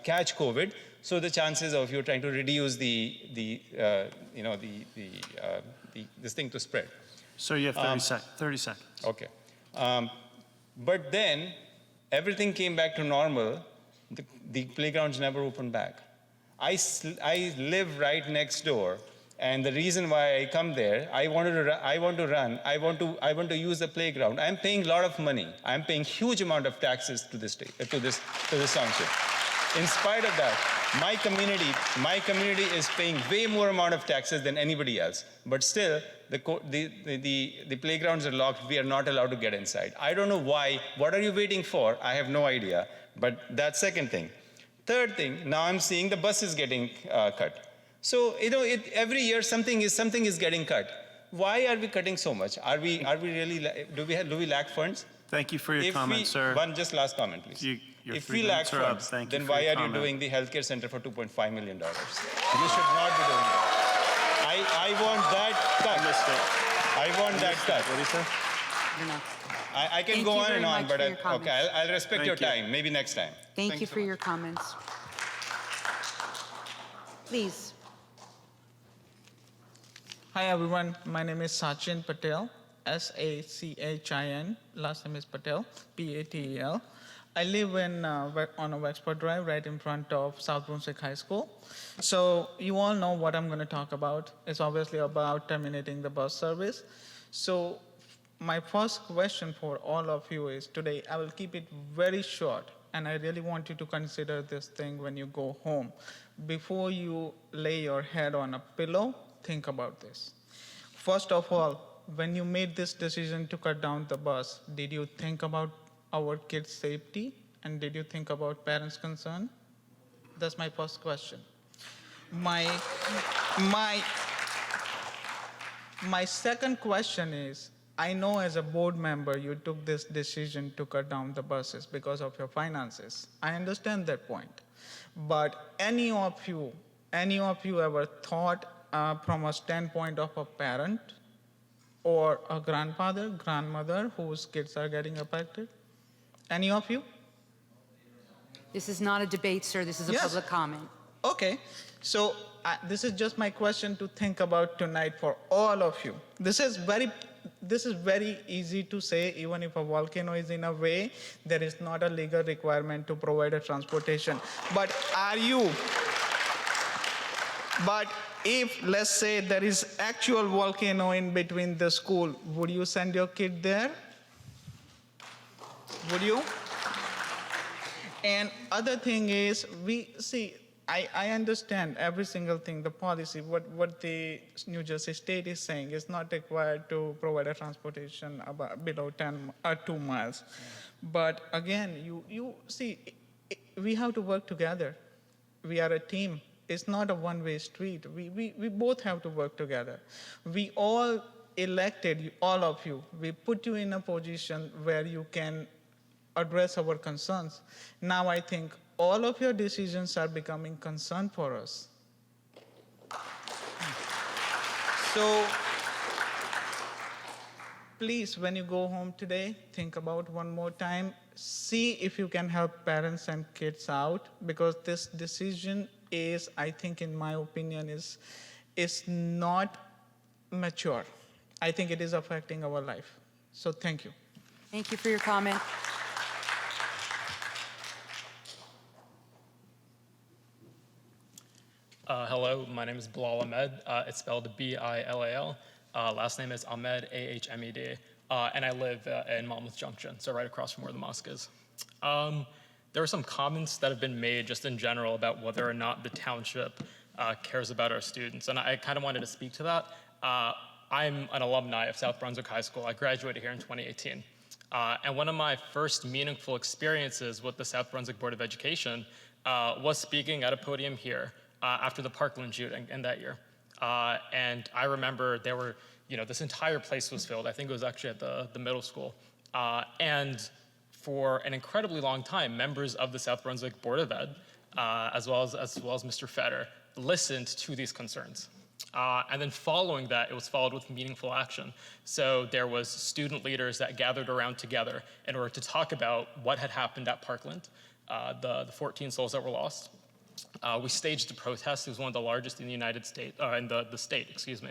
catch COVID. So the chances of you trying to reduce this thing to spread. Sir, you have 30 seconds. Okay. But then everything came back to normal. The playgrounds never opened back. I live right next door, and the reason why I come there, I want to run. I want to use the playground. I'm paying a lot of money. I'm paying huge amount of taxes to this township. In spite of that, my community is paying way more amount of taxes than anybody else. But still, the playgrounds are locked. We are not allowed to get inside. I don't know why. What are you waiting for? I have no idea. But that's second thing. Third thing, now I'm seeing the bus is getting cut. So every year something is getting cut. Why are we cutting so much? Are we really? Do we lack funds? Thank you for your comment, sir. Just last comment, please. Your If 3 we lack minutes are up. funds, Thank you then for why your are you comment. doing the healthcare center for $2.5 million? You should not be doing that. I want that cut. I want that cut. What do you say? You're not. I can Thank go you on very and on, much but for your comments. okay, I'll respect Thank your you. time. Maybe next time. Thank you for your comments. Please. Hi everyone, my name is Sachin Patel, S-A-C-H-I-N, last name is Patel, P-A-T-E-L. I live on a Wexford Drive right in front of South Brunswick High School. So you all know what I'm going to talk about. It's obviously about terminating the bus service. So my first question for all of you is today, I will keep it very short, and I really want you to consider this thing when you go home. Before you lay your head on a pillow, think about this. First of all, when you made this decision to cut down the bus, did you think about our kids' safety? And did you think about parents' concern? That's my first question. My second question is, I know as a board member you took this decision to cut down the buses because of your finances. I understand that point. But any of you ever thought from a standpoint of a parent or a grandfather, grandmother whose kids are getting affected? Any of you? This is not a debate, sir. This is a public comment. Okay, so this is just my question to think about tonight for all of you. This is very easy to say. Even if a volcano is in a way, there is not a legal requirement to provide a transportation. But if, let's say, there is actual volcano in between the school, would you send your kid there? Would you? And other thing is, I understand every single thing, the policy, what the New Jersey state is saying is not required to provide a transportation below 2 miles. But again, you see, we have to work together. We are a team. It's not a one-way street. We both have to work together. We all elected, all of you, we put you in a position where you can address our concerns. Now I think all of your decisions are becoming concern for us. So please, when you go home today, think about one more time. See if you can help parents and kids out, because this decision is, I think, in my opinion, is not mature. I think it is affecting our life. So thank you. Thank you for your comment. Hello, my name is Bilal Ahmed. It's spelled B-I-L-A-L. Last name is Ahmed, A-H-M-E-D. And I live in Monmouth Junction, so right across from where the mosque is. There are some comments that have been made just in general about whether or not the township cares about our students, and I kind of wanted to speak to that. I'm an alumni of South Brunswick High School. I graduated here in 2018. And one of my first meaningful experiences with the South Brunswick Board of Education was speaking at a podium here after the Parkland shooting in that year. And I remember there were, this entire place was filled. I think it was actually at the middle school. And for an incredibly long time, members of the South Brunswick Board of Ed, as well as Mr. Fetter, listened to these concerns. And then following that, it was followed with meaningful action. So there was student leaders that gathered around together in order to talk about what had happened at Parkland, the 14 souls that were lost. We staged a protest. It was one of the largest in the United States, in the state, excuse me.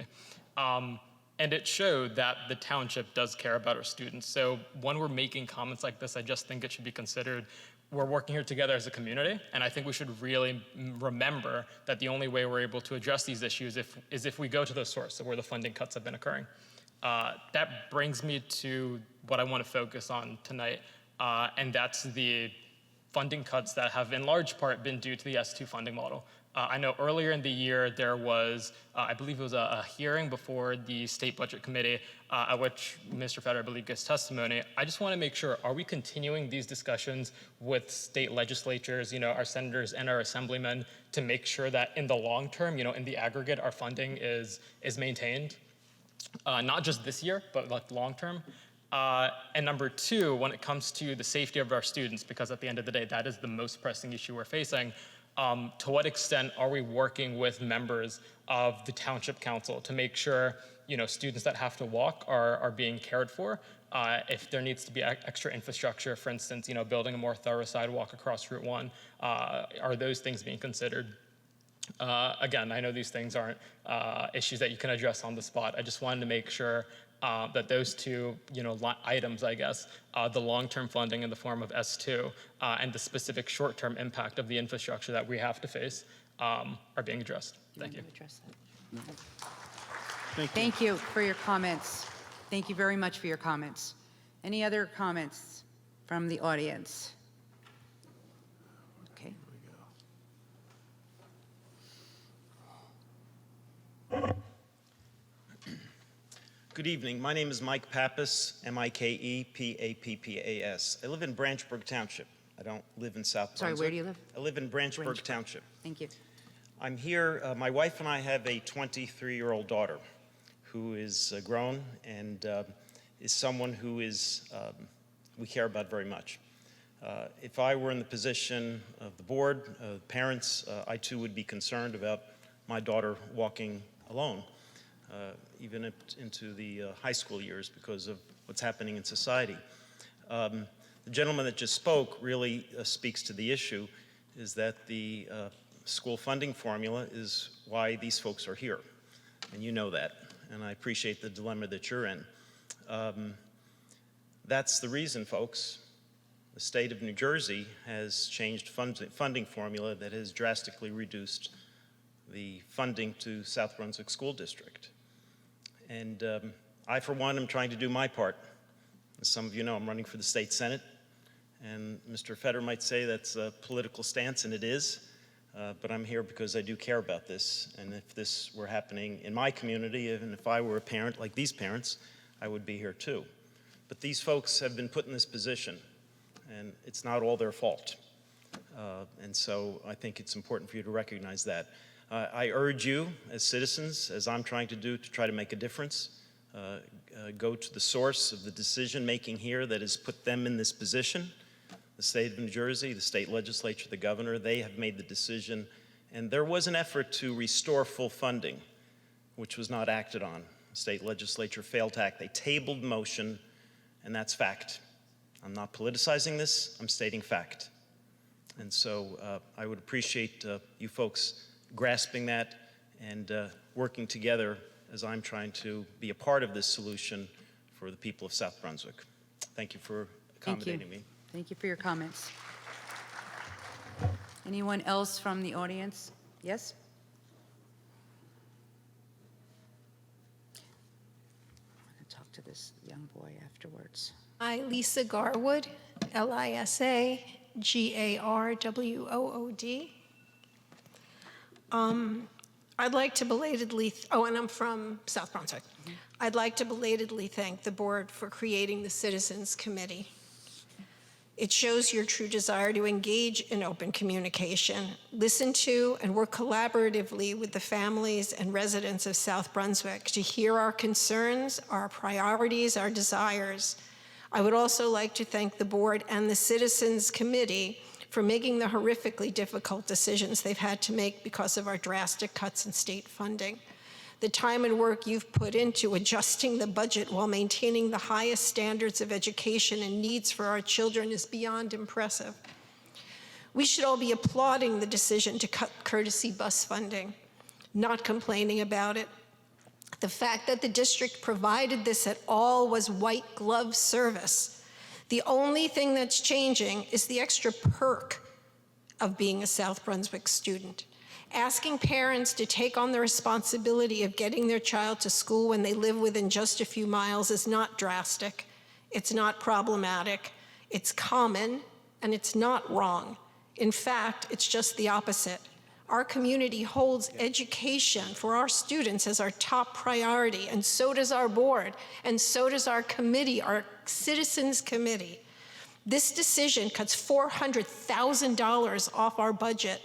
And it showed that the township does care about our students. So when we're making comments like this, I just think it should be considered, we're working here together as a community, and I think we should really remember that the only way we're able to address these issues is if we go to the source of where the funding cuts have been occurring. That brings me to what I want to focus on tonight, and that's the funding cuts that have in large part been due to the S2 funding model. I know earlier in the year there was, I believe it was a hearing before the State Budget Committee at which Mr. Fetter, I believe, gives testimony. I just want to make sure, are we continuing these discussions with state legislatures, our senators and our assemblymen, to make sure that in the long term, in the aggregate, our funding is maintained? Not just this year, but like long term. And number two, when it comes to the safety of our students, because at the end of the day, that is the most pressing issue we're facing, to what extent are we working with members of the Township Council to make sure, students that have to walk are being cared for? If there needs to be extra infrastructure, for instance, building a more thorough sidewalk across Route 1, are those things being considered? Again, I know these things aren't issues that you can address on the spot. I just wanted to make sure that those two, items, I guess, the long-term funding in the form of S2 and the specific short-term impact of the infrastructure that we have to face are being addressed. Thank you. Thank you for your comments. Thank you very much for your comments. Any other comments from the audience? Okay. Good evening. My name is Mike Pappas, M-I-K-E-P-A-P-P-A-S. I live in Branchburg Township. I don't live in South Brunswick. Sorry, where do you live? I live in Branchburg Township. Thank you. I'm here, my wife and I have a 23-year-old daughter who is grown and is someone who is, we care about very much. If I were in the position of the board, parents, I too would be concerned about my daughter walking alone, even into the high school years because of what's happening in society. The gentleman that just spoke really speaks to the issue, is that the school funding formula is why these folks are here, and you know that, and I appreciate the dilemma that you're in. That's the reason, folks. The state of New Jersey has changed funding formula that has drastically reduced the funding to South Brunswick School District. And I, for one, am trying to do my part. As some of you know, I'm running for the state Senate, and Mr. Fetter might say that's a political stance, and it is, but I'm here because I do care about this, and if this were happening in my community, even if I were a parent like these parents, I would be here too. But these folks have been put in this position, and it's not all their fault. And so I think it's important for you to recognize that. I urge you as citizens, as I'm trying to do, to try to make a difference. Go to the source of the decision-making here that has put them in this position. The state of New Jersey, the state legislature, the governor, they have made the decision. And there was an effort to restore full funding, which was not acted on. The state legislature failed to act. They tabled motion, and that's fact. I'm not politicizing this, I'm stating fact. And so I would appreciate you folks grasping that and working together as I'm trying to be a part of this solution for the people of South Brunswick. Thank you for accommodating me. Thank you for your comments. Anyone else from the audience? Yes? I'm going to talk to this young boy afterwards. Hi, Lisa Garwood, L-I-S-A-G-A-R-W-O-O-D. I'd like to belatedly, and I'm from South Brunswick. I'd like to belatedly thank the board for creating the Citizens Committee. It shows your true desire to engage in open communication, listen to and work collaboratively with the families and residents of South Brunswick to hear our concerns, our priorities, our desires. I would also like to thank the board and the Citizens Committee for making the horrifically difficult decisions they've had to make because of our drastic cuts in state funding. The time and work you've put into adjusting the budget while maintaining the highest standards of education and needs for our children is beyond impressive. We should all be applauding the decision to cut courtesy bus funding, not complaining about it. The fact that the district provided this at all was white glove service. The only thing that's changing is the extra perk of being a South Brunswick student. Asking parents to take on the responsibility of getting their child to school when they live within just a few miles is not drastic, it's not problematic, it's common, and it's not wrong. In fact, it's just the opposite. Our community holds education for our students as our top priority, and so does our board, and so does our committee, our Citizens Committee. This decision cuts $400,000 off our budget,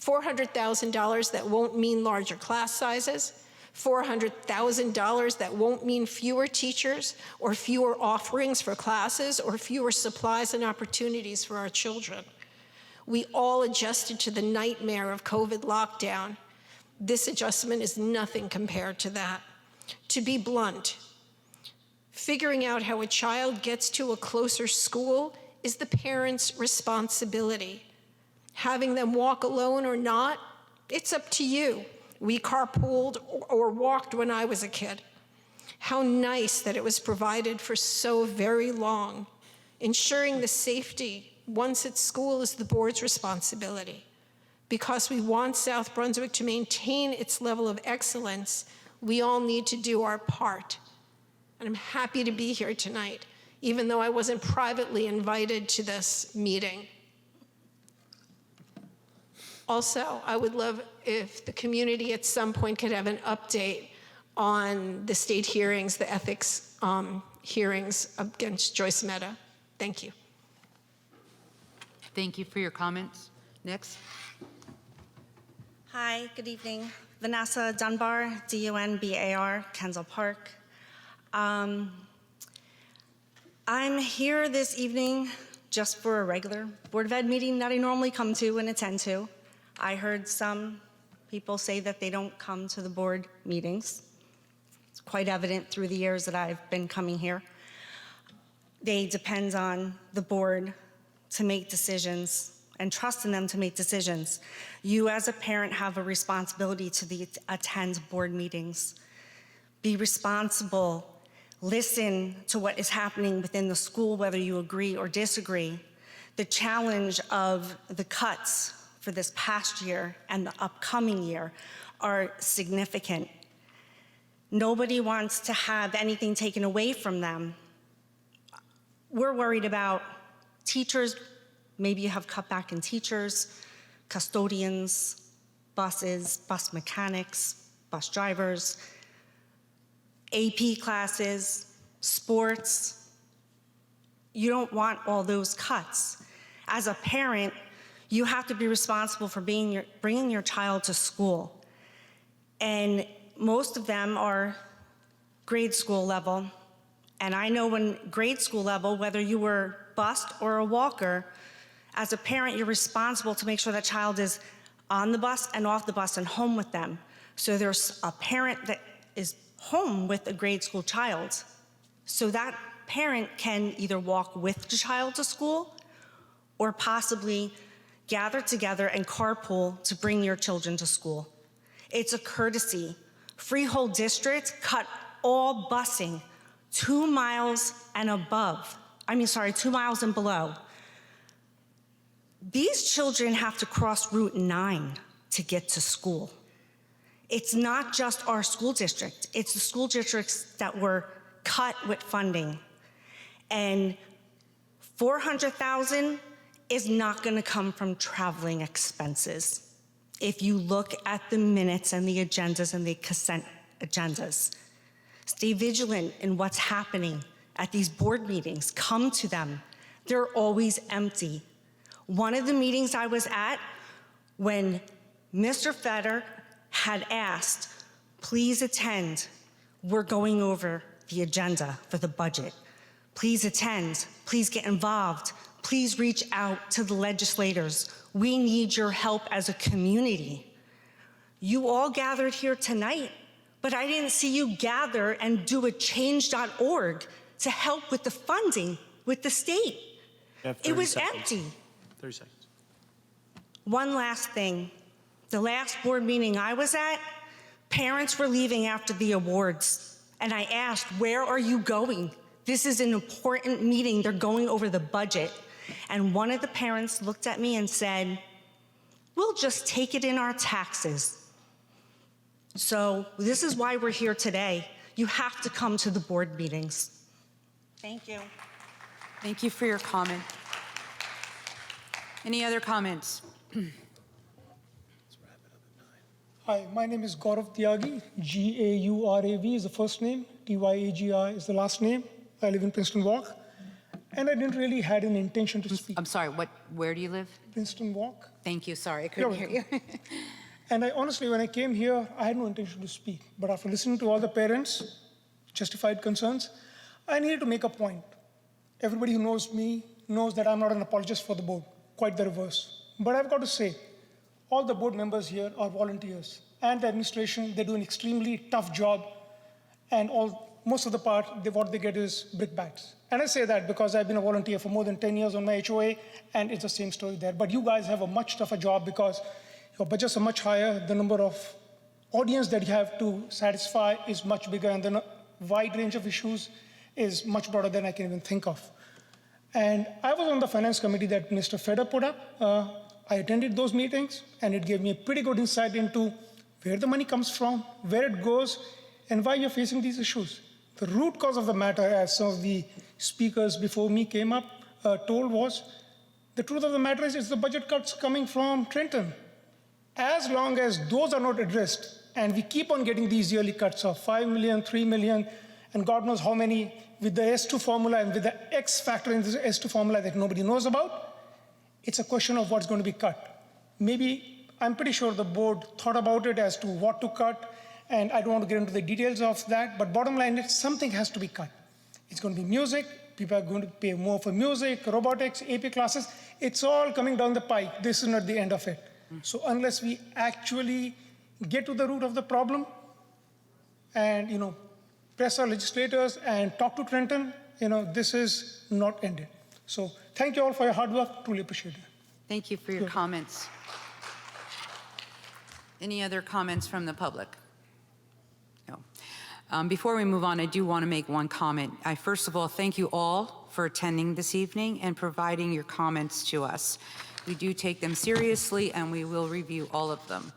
$400,000 that won't mean larger class sizes, $400,000 that won't mean fewer teachers or fewer offerings for classes or fewer supplies and opportunities for our children. We all adjusted to the nightmare of COVID lockdown. This adjustment is nothing compared to that. To be blunt, figuring out how a child gets to a closer school is the parent's responsibility. Having them walk alone or not, it's up to you. We carpooled or walked when I was a kid. How nice that it was provided for so very long. Ensuring the safety once at school is the board's responsibility. Because we want South Brunswick to maintain its level of excellence, we all need to do our part. And I'm happy to be here tonight, even though I wasn't privately invited to this meeting. Also, I would love if the community at some point could have an update on the state hearings, the ethics hearings against Joyce Mehta. Thank you. Thank you for your comments. Next. Hi, good evening. Vanessa Dunbar, D-U-N-B-A-R, Kensal Park. I'm here this evening just for a regular Board of Ed meeting that I normally come to and attend to. I heard some people say that they don't come to the board meetings. It's quite evident through the years that I've been coming here. They depend on the board to make decisions and trust in them to make decisions. You as a parent have a responsibility to attend board meetings. Be responsible. Listen to what is happening within the school, whether you agree or disagree. The challenge of the cuts for this past year and the upcoming year are significant. Nobody wants to have anything taken away from them. We're worried about teachers. Maybe you have cut back in teachers, custodians, buses, bus mechanics, bus drivers, AP classes, sports. You don't want all those cuts. As a parent, you have to be responsible for bringing your child to school. And most of them are grade school level. And I know when grade school level, whether you were bused or a walker, as a parent, you're responsible to make sure that child is on the bus and off the bus and home with them. So there's a parent that is home with a grade school child. So that parent can either walk with the child to school or possibly gather together and carpool to bring your children to school. It's a courtesy. Freehold districts cut all busing 2 miles and above. 2 miles and below. These children have to cross Route 9 to get to school. It's not just our school district, it's the school districts that were cut with funding. And $400,000 is not going to come from traveling expenses. If you look at the minutes and the agendas and the consent agendas, stay vigilant in what's happening at these board meetings. Come to them. They're always empty. One of the meetings I was at, when Mr. Fetter had asked, please attend, we're going over the agenda for the budget. Please attend, please get involved, please reach out to the legislators. We need your help as a community. You all gathered here tonight, but I didn't see you gather and do a change.org to help with the funding with the state. It was empty. 30 seconds. One last thing. The last board meeting I was at, parents were leaving after the awards. And I asked, where are you going? This is an important meeting. They're going over the budget. And one of the parents looked at me and said, we'll just take it in our taxes. So this is why we're here today. You have to come to the board meetings. Thank you. Thank you for your comment. Any other comments? Hi, my name is Gaurav Tyagi. G-A-U-R-A-V is the first name. T-Y-A-G-I is the last name. I live in Princeton Walk. And I didn't really had an intention to speak. I'm sorry, where do you live? Princeton Walk. Thank you, sorry, I couldn't hear you. And I honestly, when I came here, I had no intention to speak. But after listening to all the parents' justified concerns, I needed to make a point. Everybody who knows me knows that I'm not an apologist for the board, quite the reverse. But I've got to say, all the board members here are volunteers. And the administration, they do an extremely tough job. And most of the part, what they get is brickbats. And I say that because I've been a volunteer for more than 10 years on my HOA, and it's the same story there. But you guys have a much tougher job because your budgets are much higher, the number of audience that you have to satisfy is much bigger, and the wide range of issues is much broader than I can even think of. And I was on the finance committee that Mr. Feder put up. I attended those meetings, and it gave me a pretty good insight into where the money comes from, where it goes, and why you're facing these issues. The root cause of the matter, as some of the speakers before me came up, told was, the truth of the matter is it's the budget cuts coming from Trenton. As long as those are not addressed, and we keep on getting these yearly cuts of 5 million, 3 million, and God knows how many with the S2 formula and with the X factor in this S2 formula that nobody knows about, it's a question of what's going to be cut. Maybe, I'm pretty sure the board thought about it as to what to cut, and I don't want to get into the details of that, but bottom line is something has to be cut. It's going to be music, people are going to pay more for music, robotics, AP classes, it's all coming down the pike. This is not the end of it. So unless we actually get to the root of the problem and, press our legislators and talk to Trenton, this is not ended. So thank you all for your hard work, truly appreciate it. Thank you for your comments. Any other comments from the public? No. Before we move on, I do want to make one comment. I first of all thank you all for attending this evening and providing your comments to us. We do take them seriously, and we will review all of them.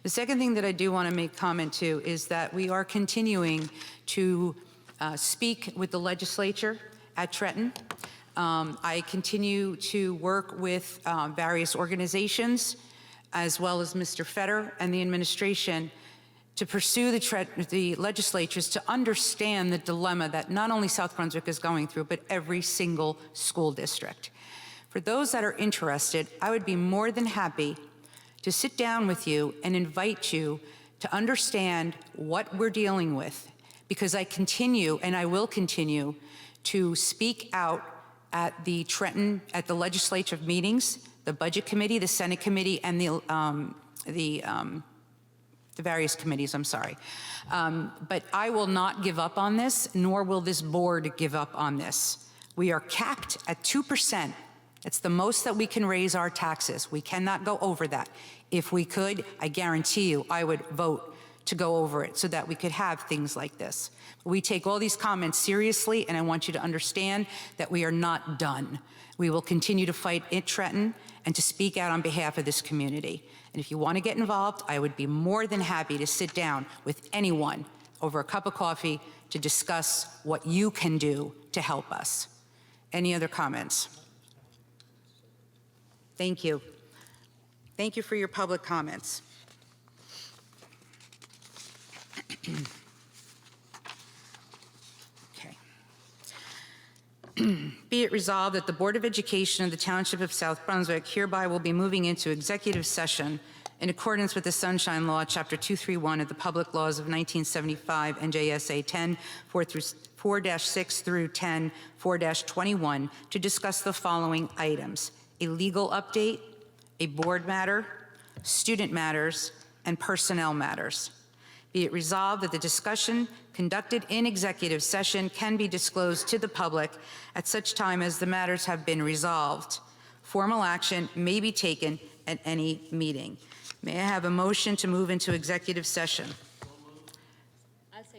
The second thing that I do want to make comment to is that we are continuing to speak with the legislature at Trenton. I continue to work with various organizations, as well as Mr. Feder and the administration, to pursue the legislatures to understand the dilemma that not only South Brunswick is going through, but every single school district. For those that are interested, I would be more than happy to sit down with you and invite you to understand what we're dealing with, because I continue and I will continue to speak out at the legislative meetings, the Budget Committee, the Senate Committee, and the various committees, I'm sorry. But I will not give up on this, nor will this board give up on this. We are capped at 2%. It's the most that we can raise our taxes. We cannot go over that. If we could, I guarantee you, I would vote to go over it so that we could have things like this. We take all these comments seriously, and I want you to understand that we are not done. We will continue to fight at Trenton and to speak out on behalf of this community. And if you want to get involved, I would be more than happy to sit down with anyone over a cup of coffee to discuss what you can do to help us. Any other comments? Thank you. Thank you for your public comments. Okay. Be it resolved that the Board of Education of the Township of South Brunswick hereby will be moving into executive session in accordance with the Sunshine Law, Chapter 231 of the Public Laws of 1975, NJSA 10-4-6 through 10-4-21, to discuss the following items: a legal update, a board matter, student matters, and personnel matters. Be it resolved that the discussion conducted in executive session can be disclosed to the public at such time as the matters have been resolved. Formal action may be taken at any meeting. May I have a motion to move into executive session?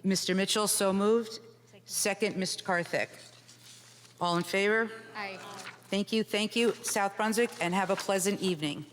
Mr. Mitchell, so moved. Second, Mr. Karthik. All in favor? Aye. Thank you, South Brunswick, and have a pleasant evening.